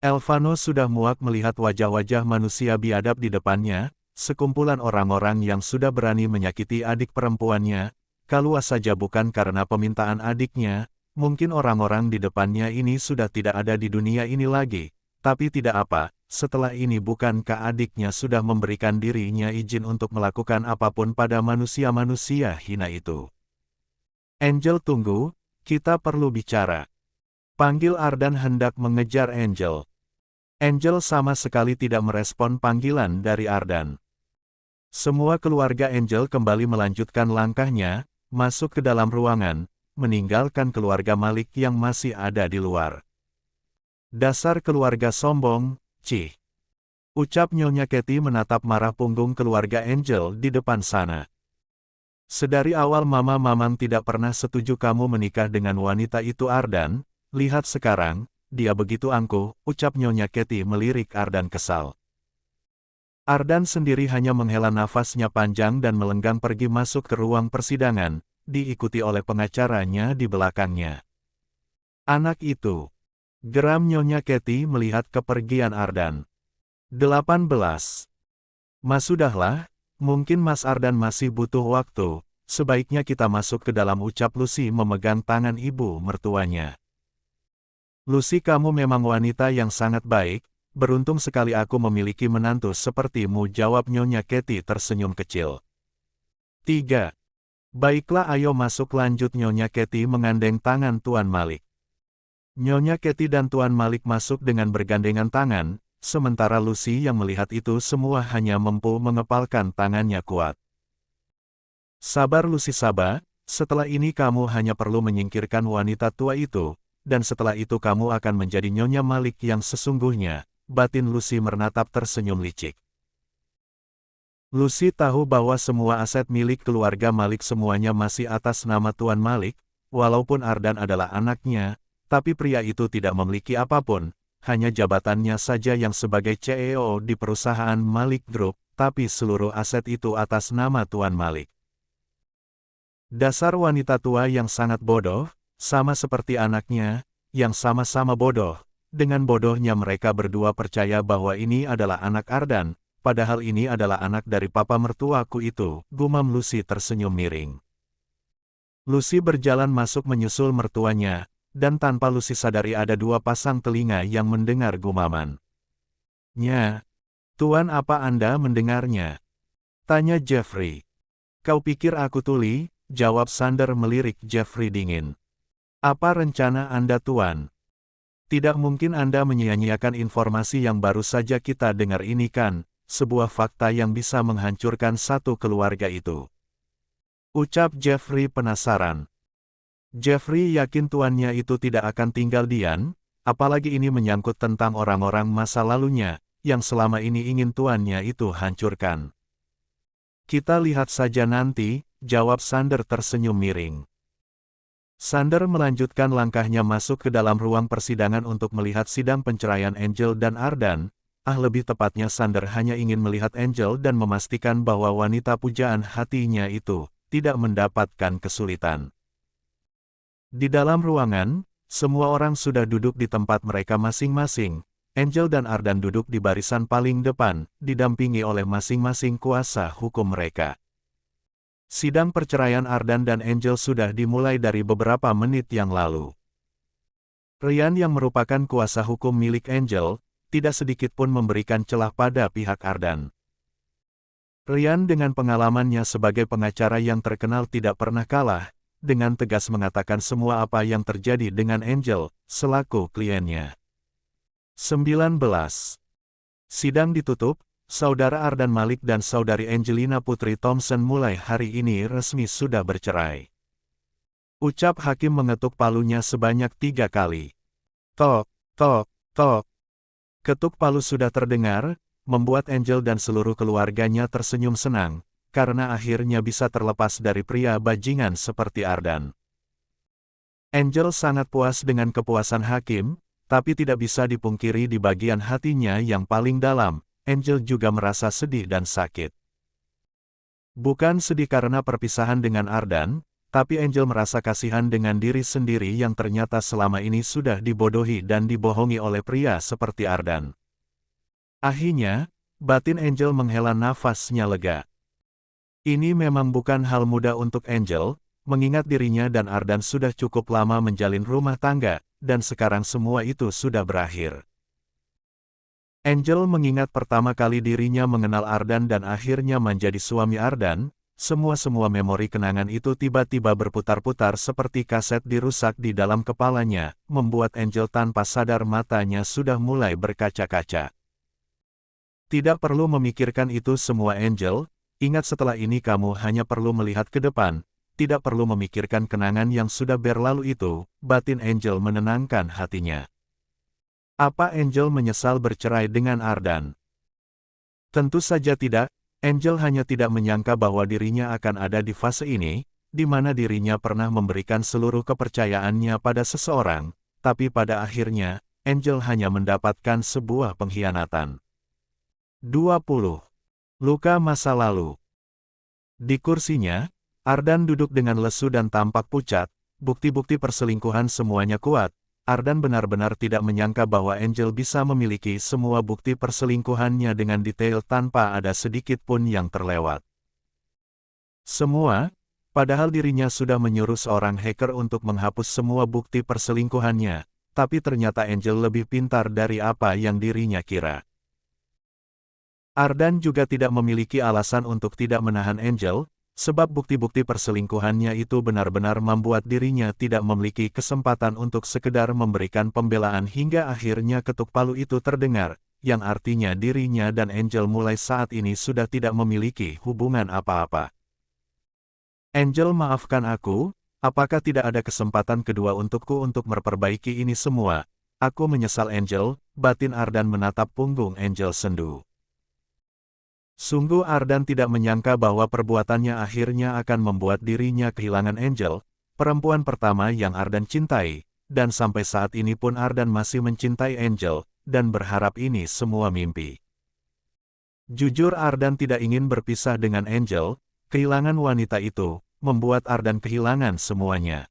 Speaker 1: Elvano sudah muak melihat wajah-wajah manusia biadab di depannya, sekumpulan orang-orang yang sudah berani menyakiti adik perempuannya, kalau saja bukan karena permintaan adiknya, mungkin orang-orang di depannya ini sudah tidak ada di dunia ini lagi, tapi tidak apa, setelah ini bukankah adiknya sudah memberikan dirinya izin untuk melakukan apapun pada manusia-manusia hina itu. Angel, tunggu, kita perlu bicara. Panggil Ardan hendak mengejar Angel. Angel sama sekali tidak merespon panggilan dari Ardan. Semua keluarga Angel kembali melanjutkan langkahnya, masuk ke dalam ruangan, meninggalkan keluarga Malik yang masih ada di luar. Dasar keluarga sombong, cih. Ucap Nyonya Katie menatap marah punggung keluarga Angel di depan sana. Sedari awal Mama Mamang tidak pernah setuju kamu menikah dengan wanita itu Ardan, lihat sekarang, dia begitu angkuh, ucap Nyonya Katie melirik Ardan kesal. Ardan sendiri hanya menghela nafasnya panjang dan melenggang pergi masuk ke ruang persidangan, diikuti oleh pengacaranya di belakangnya. Anak itu. Geram Nyonya Katie melihat kepergian Ardan. 18. Mas, sudahlah, mungkin Mas Ardan masih butuh waktu, sebaiknya kita masuk ke dalam, ucap Lucy memegang tangan ibu mertuanya. Lucy, kamu memang wanita yang sangat baik, beruntung sekali aku memiliki menantu sepertimu, jawab Nyonya Katie tersenyum kecil. 3. Baiklah, ayo masuk, lanjut Nyonya Katie mengandeng tangan Tuan Malik. Nyonya Katie dan Tuan Malik masuk dengan bergandengan tangan, sementara Lucy yang melihat itu semua hanya mampu mengepalkan tangannya kuat. Sabar Lucy, sabar, setelah ini kamu hanya perlu menyingkirkan wanita tua itu, dan setelah itu kamu akan menjadi Nyonya Malik yang sesungguhnya. Batin Lucy menatap tersenyum licik. Lucy tahu bahwa semua aset milik keluarga Malik semuanya masih atas nama Tuan Malik, walaupun Ardan adalah anaknya, tapi pria itu tidak memiliki apapun, hanya jabatannya saja yang sebagai CEO di perusahaan Malik Group, tapi seluruh aset itu atas nama Tuan Malik. Dasar wanita tua yang sangat bodoh, sama seperti anaknya, yang sama-sama bodoh. Dengan bodohnya mereka berdua percaya bahwa ini adalah anak Ardan, padahal ini adalah anak dari papa mertuaku itu, gumam Lucy tersenyum miring. Lucy berjalan masuk menyusul mertuanya, dan tanpa Lucy sadari ada dua pasang telinga yang mendengar gumaman. Nya, Tuan, apa Anda mendengarnya? Tanya Jeffrey. Kau pikir aku tuli? Jawab Sander melirik Jeffrey dingin. Apa rencana Anda, Tuan? Tidak mungkin Anda menyia-nyiakan informasi yang baru saja kita dengar ini kan, sebuah fakta yang bisa menghancurkan satu keluarga itu. Ucap Jeffrey penasaran. Jeffrey yakin tuannya itu tidak akan tinggal diam, apalagi ini menyangkut tentang orang-orang masa lalunya, yang selama ini ingin tuannya itu hancurkan. Kita lihat saja nanti, jawab Sander tersenyum miring. Sander melanjutkan langkahnya masuk ke dalam ruang persidangan untuk melihat sidang penceraian Angel dan Ardan. Lebih tepatnya Sander hanya ingin melihat Angel dan memastikan bahwa wanita pujaan hatinya itu tidak mendapatkan kesulitan. Di dalam ruangan, semua orang sudah duduk di tempat mereka masing-masing. Angel dan Ardan duduk di barisan paling depan, didampingi oleh masing-masing kuasa hukum mereka. Sidang perceraian Ardan dan Angel sudah dimulai dari beberapa menit yang lalu. Ryan yang merupakan kuasa hukum milik Angel, tidak sedikit pun memberikan celah pada pihak Ardan. Ryan dengan pengalamannya sebagai pengacara yang terkenal tidak pernah kalah, dengan tegas mengatakan semua apa yang terjadi dengan Angel, selaku kliennya. 19. Sidang ditutup, Saudara Ardan Malik dan Saudari Angelina Putri Thompson mulai hari ini resmi sudah bercerai. Ucap hakim mengetuk palunya sebanyak 3 kali. Tok, tok, tok. Ketuk palu sudah terdengar, membuat Angel dan seluruh keluarganya tersenyum senang, karena akhirnya bisa terlepas dari pria bajingan seperti Ardan. Angel sangat puas dengan kepuasan hakim, tapi tidak bisa dipungkiri di bagian hatinya yang paling dalam, Angel juga merasa sedih dan sakit. Bukan sedih karena perpisahan dengan Ardan, tapi Angel merasa kasihan dengan diri sendiri yang ternyata selama ini sudah dibodohi dan dibohongi oleh pria seperti Ardan. Akhirnya, batin Angel menghela nafasnya lega. Ini memang bukan hal mudah untuk Angel, mengingat dirinya dan Ardan sudah cukup lama menjalin rumah tangga, dan sekarang semua itu sudah berakhir. Angel mengingat pertama kali dirinya mengenal Ardan dan akhirnya menjadi suami Ardan, semua memori kenangan itu tiba-tiba berputar-putar seperti kaset dirusak di dalam kepalanya, membuat Angel tanpa sadar matanya sudah mulai berkaca-kaca. Tidak perlu memikirkan itu semua Angel, ingat setelah ini kamu hanya perlu melihat ke depan, tidak perlu memikirkan kenangan yang sudah berlalu itu, batin Angel menenangkan hatinya. Apa Angel menyesal bercerai dengan Ardan? Tentu saja tidak, Angel hanya tidak menyangka bahwa dirinya akan ada di fase ini, di mana dirinya pernah memberikan seluruh kepercayaannya pada seseorang, tapi pada akhirnya, Angel hanya mendapatkan sebuah pengkhianatan. 20. Luka masa lalu. Di kursinya, Ardan duduk dengan lesu dan tampak pucat, bukti-bukti perselingkuhan semuanya kuat. Ardan benar-benar tidak menyangka bahwa Angel bisa memiliki semua bukti perselingkuhannya dengan detail tanpa ada sedikit pun yang terlewat. Semua, padahal dirinya sudah menyuruh seorang hacker untuk menghapus semua bukti perselingkuhannya, tapi ternyata Angel lebih pintar dari apa yang dirinya kira. Ardan juga tidak memiliki alasan untuk tidak menahan Angel, sebab bukti-bukti perselingkuhannya itu benar-benar membuat dirinya tidak memiliki kesempatan untuk sekedar memberikan pembelaan hingga akhirnya ketuk palu itu terdengar, yang artinya dirinya dan Angel mulai saat ini sudah tidak memiliki hubungan apa-apa. Angel, maafkan aku, apakah tidak ada kesempatan kedua untukku untuk memperbaiki ini semua? Aku menyesal Angel, batin Ardan menatap punggung Angel sendu. Sungguh Ardan tidak menyangka bahwa perbuatannya akhirnya akan membuat dirinya kehilangan Angel, perempuan pertama yang Ardan cintai, dan sampai saat ini pun Ardan masih mencintai Angel, dan berharap ini semua mimpi. Jujur Ardan tidak ingin berpisah dengan Angel, kehilangan wanita itu, membuat Ardan kehilangan semuanya.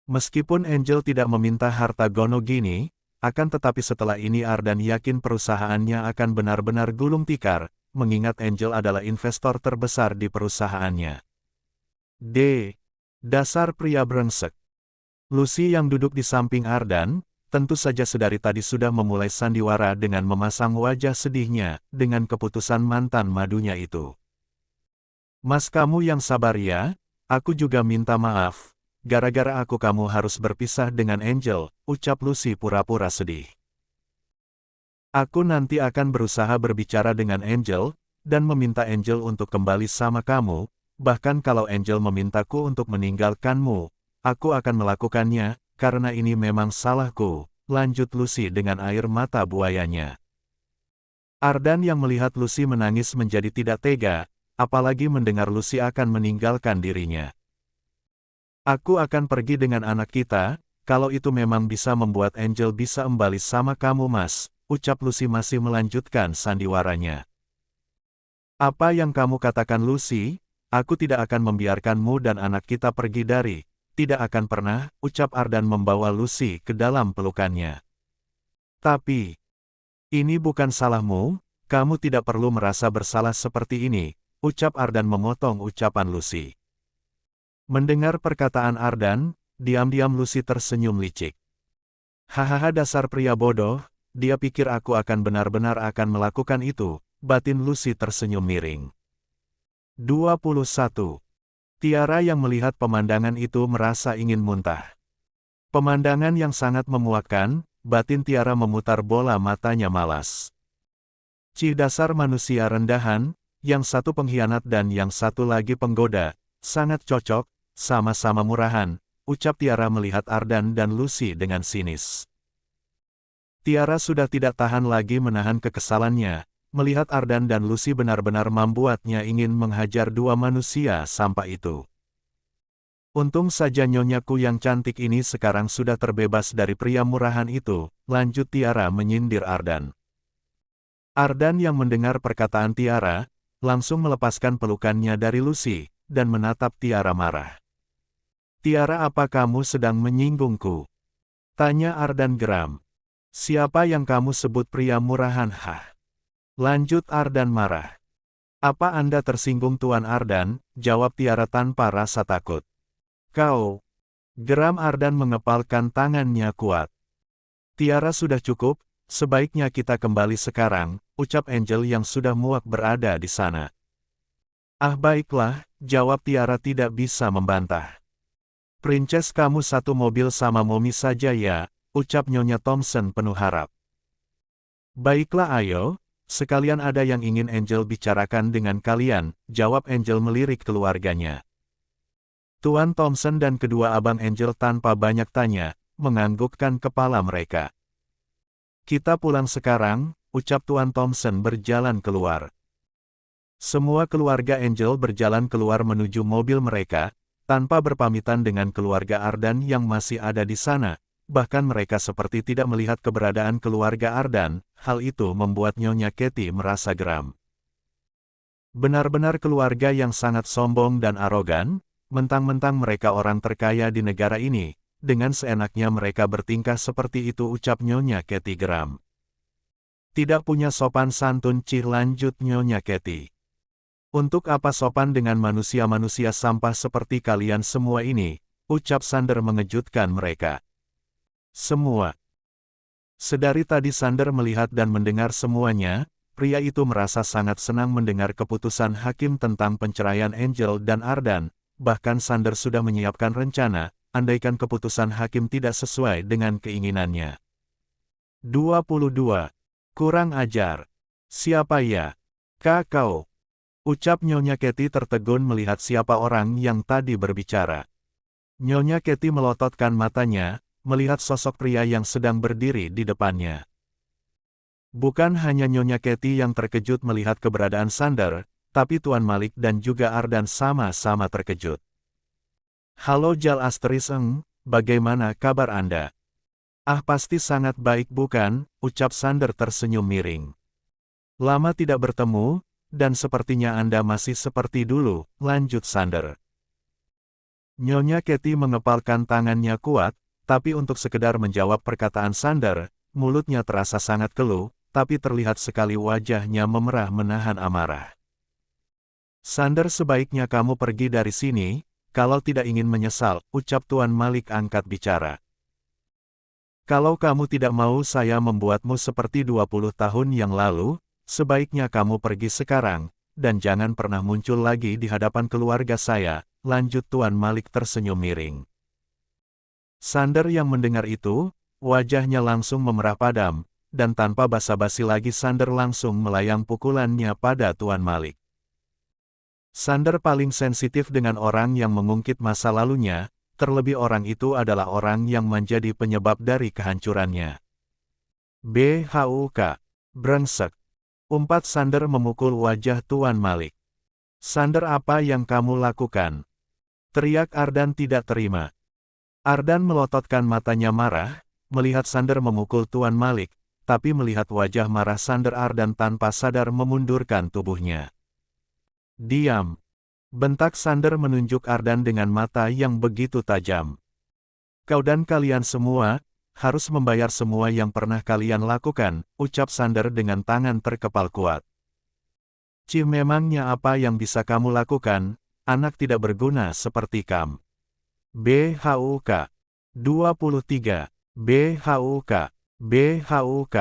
Speaker 1: Meskipun Angel tidak meminta harta gono gini, akan tetapi setelah ini Ardan yakin perusahaannya akan benar-benar gulung tikar, mengingat Angel adalah investor terbesar di perusahaannya. Dasar pria brengsek. Lucy yang duduk di samping Ardan, tentu saja sedari tadi sudah memulai sandiwara dengan memasang wajah sedihnya, dengan keputusan mantan madunya itu. Mas, kamu yang sabar ya, aku juga minta maaf. Gara-gara aku kamu harus berpisah dengan Angel, ucap Lucy pura-pura sedih. Aku nanti akan berusaha berbicara dengan Angel, dan meminta Angel untuk kembali sama kamu, bahkan kalau Angel memintaku untuk meninggalkanmu, aku akan melakukannya, karena ini memang salahku, lanjut Lucy dengan air mata buayanya. Ardan yang melihat Lucy menangis menjadi tidak tega, apalagi mendengar Lucy akan meninggalkan dirinya. Aku akan pergi dengan anak kita, kalau itu memang bisa membuat Angel bisa kembali sama kamu mas, ucap Lucy masih melanjutkan sandiwaranya. Apa yang kamu katakan Lucy? Aku tidak akan membiarkanmu dan anak kita pergi dari, tidak akan pernah, ucap Ardan membawa Lucy ke dalam pelukannya. Tapi, ini bukan salahmu, kamu tidak perlu merasa bersalah seperti ini, ucap Ardan memotong ucapan Lucy. Mendengar perkataan Ardan, diam-diam Lucy tersenyum licik. Hahaha dasar pria bodoh, dia pikir aku akan benar-benar akan melakukan itu, batin Lucy tersenyum miring. 21. Tiara yang melihat pemandangan itu merasa ingin muntah. Pemandangan yang sangat memuakkan, batin Tiara memutar bola matanya malas. Cih dasar manusia rendahan, yang satu pengkhianat dan yang satu lagi penggoda, sangat cocok, sama-sama murahan, ucap Tiara melihat Ardan dan Lucy dengan sinis. Tiara sudah tidak tahan lagi menahan kekesalannya, melihat Ardan dan Lucy benar-benar membuatnya ingin menghajar dua manusia sampah itu. Untung saja nyonyaku yang cantik ini sekarang sudah terbebas dari pria murahan itu, lanjut Tiara menyindir Ardan. Ardan yang mendengar perkataan Tiara, langsung melepaskan pelukannya dari Lucy, dan menatap Tiara marah. Tiara apa kamu sedang menyinggungku? Tanya Ardan geram. Siapa yang kamu sebut pria murahan hah? Lanjut Ardan marah. Apa Anda tersinggung Tuan Ardan? Jawab Tiara tanpa rasa takut. Kau. Geram Ardan mengepalkan tangannya kuat. Tiara sudah cukup, sebaiknya kita kembali sekarang, ucap Angel yang sudah muak berada di sana. Ah baiklah, jawab Tiara tidak bisa membantah. Princess kamu satu mobil sama Momi saja ya, ucap Nyonya Thompson penuh harap. Baiklah ayo. Sekalian ada yang ingin Angel bicarakan dengan kalian, jawab Angel melirik keluarganya. Tuan Thompson dan kedua abang Angel tanpa banyak tanya, menganggukkan kepala mereka. Kita pulang sekarang, ucap Tuan Thompson berjalan keluar. Semua keluarga Angel berjalan keluar menuju mobil mereka, tanpa berpamitan dengan keluarga Ardan yang masih ada di sana. Bahkan mereka seperti tidak melihat keberadaan keluarga Ardan, hal itu membuat Nyonya Katie merasa geram. Benar-benar keluarga yang sangat sombong dan arogan, mentang-mentang mereka orang terkaya di negara ini, dengan seenaknya mereka bertingkah seperti itu ucap Nyonya Katie geram. Tidak punya sopan santun cih lanjut Nyonya Katie. Untuk apa sopan dengan manusia-manusia sampah seperti kalian semua ini, ucap Sander mengejutkan mereka. Semua. Sedari tadi Sander melihat dan mendengar semuanya, pria itu merasa sangat senang mendengar keputusan hakim tentang penceraian Angel dan Ardan, bahkan Sander sudah menyiapkan rencana, andaikan keputusan hakim tidak sesuai dengan keinginannya. 22. Kurang ajar. Siapa ya? Kau. Ucap Nyonya Katie tertegun melihat siapa orang yang tadi berbicara. Nyonya Katie melototkan matanya, melihat sosok pria yang sedang berdiri di depannya. Bukan hanya Nyonya Katie yang terkejut melihat keberadaan Sander, tapi Tuan Malik dan juga Ardan sama-sama terkejut. Halo Jal Asteriseng, bagaimana kabar Anda? Ah pasti sangat baik bukan, ucap Sander tersenyum miring. Lama tidak bertemu, dan sepertinya Anda masih seperti dulu, lanjut Sander. Nyonya Katie mengepalkan tangannya kuat, tapi untuk sekedar menjawab perkataan Sander, mulutnya terasa sangat keluh, tapi terlihat sekali wajahnya memerah menahan amarah. Sander sebaiknya kamu pergi dari sini, kalau tidak ingin menyesal, ucap Tuan Malik angkat bicara. Kalau kamu tidak mau saya membuatmu seperti 20 tahun yang lalu, sebaiknya kamu pergi sekarang, dan jangan pernah muncul lagi di hadapan keluarga saya, lanjut Tuan Malik tersenyum miring. Sander yang mendengar itu, wajahnya langsung memerah padam, dan tanpa basa-basi lagi Sander langsung melayang pukulannya pada Tuan Malik. Sander paling sensitif dengan orang yang mengungkit masa lalunya, terlebih orang itu adalah orang yang menjadi penyebab dari kehancurannya. BHUK. Brengsek. Umpat Sander memukul wajah Tuan Malik. Sander, apa yang kamu lakukan? Teriak Ardan tidak terima. Ardan melototkan matanya marah, melihat Sander memukul Tuan Malik, tapi melihat wajah marah Sander, Ardan tanpa sadar memundurkan tubuhnya. Diam. Bentak Sander menunjuk Ardan dengan mata yang begitu tajam. Kau dan kalian semua harus membayar semua yang pernah kalian lakukan, ucap Sander dengan tangan terkepal kuat. Cih, memangnya apa yang bisa kamu lakukan, anak tidak berguna seperti kamu. BHUK. 23. BHUK. BHUK.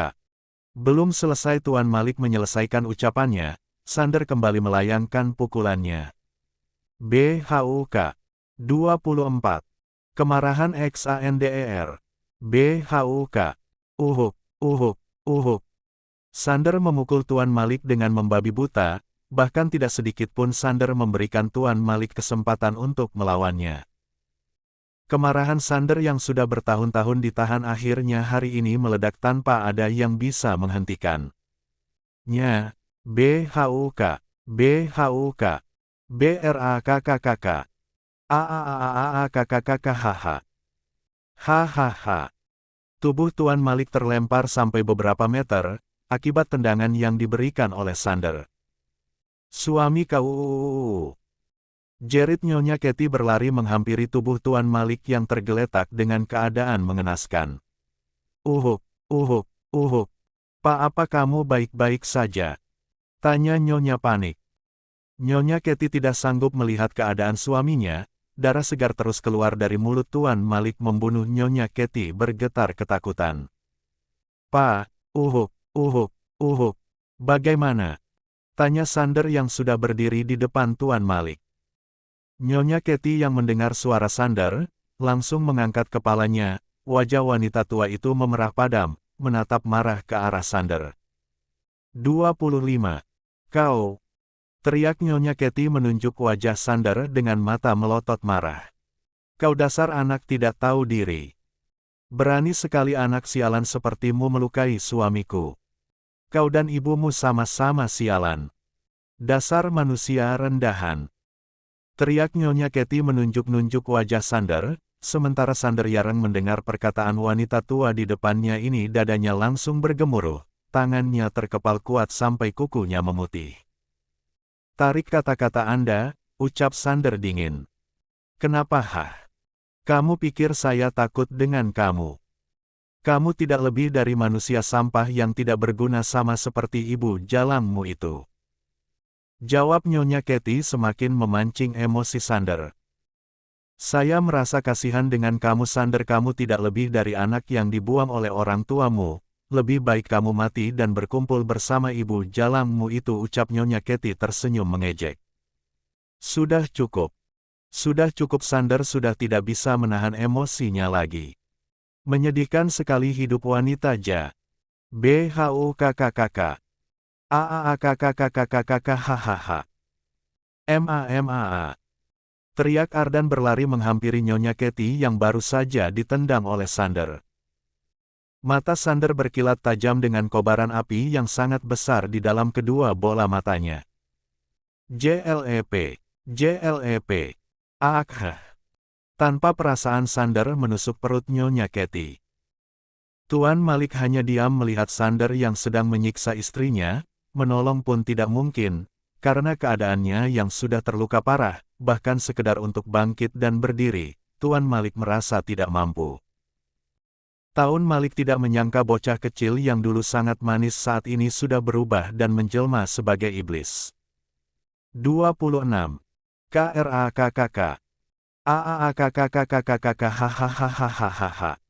Speaker 1: Belum selesai Tuan Malik menyelesaikan ucapannya, Sander kembali melayangkan pukulannya. BHUK. 24. Kemarahan XANDER. BHUK. Uhuk, uhuk, uhuk. Sander memukul Tuan Malik dengan membabi buta, bahkan tidak sedikit pun Sander memberikan Tuan Malik kesempatan untuk melawannya. Kemarahan Sander yang sudah bertahun-tahun ditahan akhirnya hari ini meledak tanpa ada yang bisa menghentikannya. BHUK. BHUK. BRAKKKK. AAAAAKKKKHH. Hahaha. Tubuh Tuan Malik terlempar sampai beberapa meter, akibat tendangan yang diberikan oleh Sander. Suami kau. Jerit Nyonya Katy berlari menghampiri tubuh Tuan Malik yang tergeletak dengan keadaan mengenaskan. Uhuk, uhuk, uhuk. Pak, apa kamu baik-baik saja? Tanya Nyonya panik. Nyonya Katy tidak sanggup melihat keadaan suaminya. Darah segar terus keluar dari mulut Tuan Malik membunuh Nyonya Katy bergetar ketakutan. Pak, uhuk, uhuk, uhuk. Bagaimana? Tanya Sander yang sudah berdiri di depan Tuan Malik. Nyonya Katy yang mendengar suara Sander, langsung mengangkat kepalanya, wajah wanita tua itu memerah padam, menatap marah ke arah Sander. 25. Kau. Teriak Nyonya Katy menunjuk wajah Sander dengan mata melotot marah. Kau dasar anak tidak tahu diri. Berani sekali anak sialan sepertimu melukai suamiku. Kau dan ibumu sama-sama sialan. Dasar manusia rendahan. Teriak Nyonya Katy menunjuk-nunjuk wajah Sander, sementara Sander Yareng mendengar perkataan wanita tua di depannya ini dadanya langsung bergemuruh, tangannya terkepal kuat sampai kukunya memutih. Tarik kata-kata Anda, ucap Sander dingin. Kenapa Kamu pikir saya takut dengan kamu? Kamu tidak lebih dari manusia sampah yang tidak berguna sama seperti ibu jalangmu itu. Jawab Nyonya Katy semakin memancing emosi Sander. Saya merasa kasihan dengan kamu Sander, kamu tidak lebih dari anak yang dibuang oleh orang tuamu. Lebih baik kamu mati dan berkumpul bersama ibu jalangmu itu, ucap Nyonya Katy tersenyum mengejek. Sudah cukup. Sudah cukup, Sander sudah tidak bisa menahan emosinya lagi. Menyedihkan sekali hidup wanita ja. BHUKKKK. AAAKKKKKKHHH. MAMAA. Teriak Ardan berlari menghampiri Nyonya Katy yang baru saja ditendang oleh Sander. Mata Sander berkilat tajam dengan kobaran api yang sangat besar di dalam kedua bola matanya. JLEP. JLEP. Akh. Tanpa perasaan Sander menusuk perut Nyonya Katy. Tuan Malik hanya diam melihat Sander yang sedang menyiksa istrinya, menolong pun tidak mungkin, karena keadaannya yang sudah terluka parah, bahkan sekedar untuk bangkit dan berdiri, Tuan Malik merasa tidak mampu. Tuan Malik tidak menyangka bocah kecil yang dulu sangat manis saat ini sudah berubah dan menjelma sebagai iblis. 26. KRAKKK. AAAKKKKKKKHHHHHH.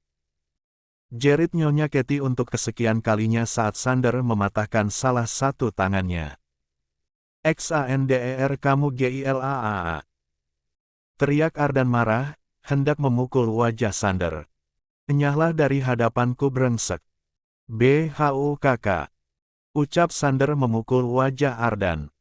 Speaker 1: Jerit Nyonya Katy untuk kesekian kalinya saat Sander mematahkan salah satu tangannya. XANDER, kamu GILAAA. Teriak Ardan marah, hendak memukul wajah Sander. Enyahlah dari hadapanku brengsek. BHUKK. Ucap Sander memukul wajah Ardan.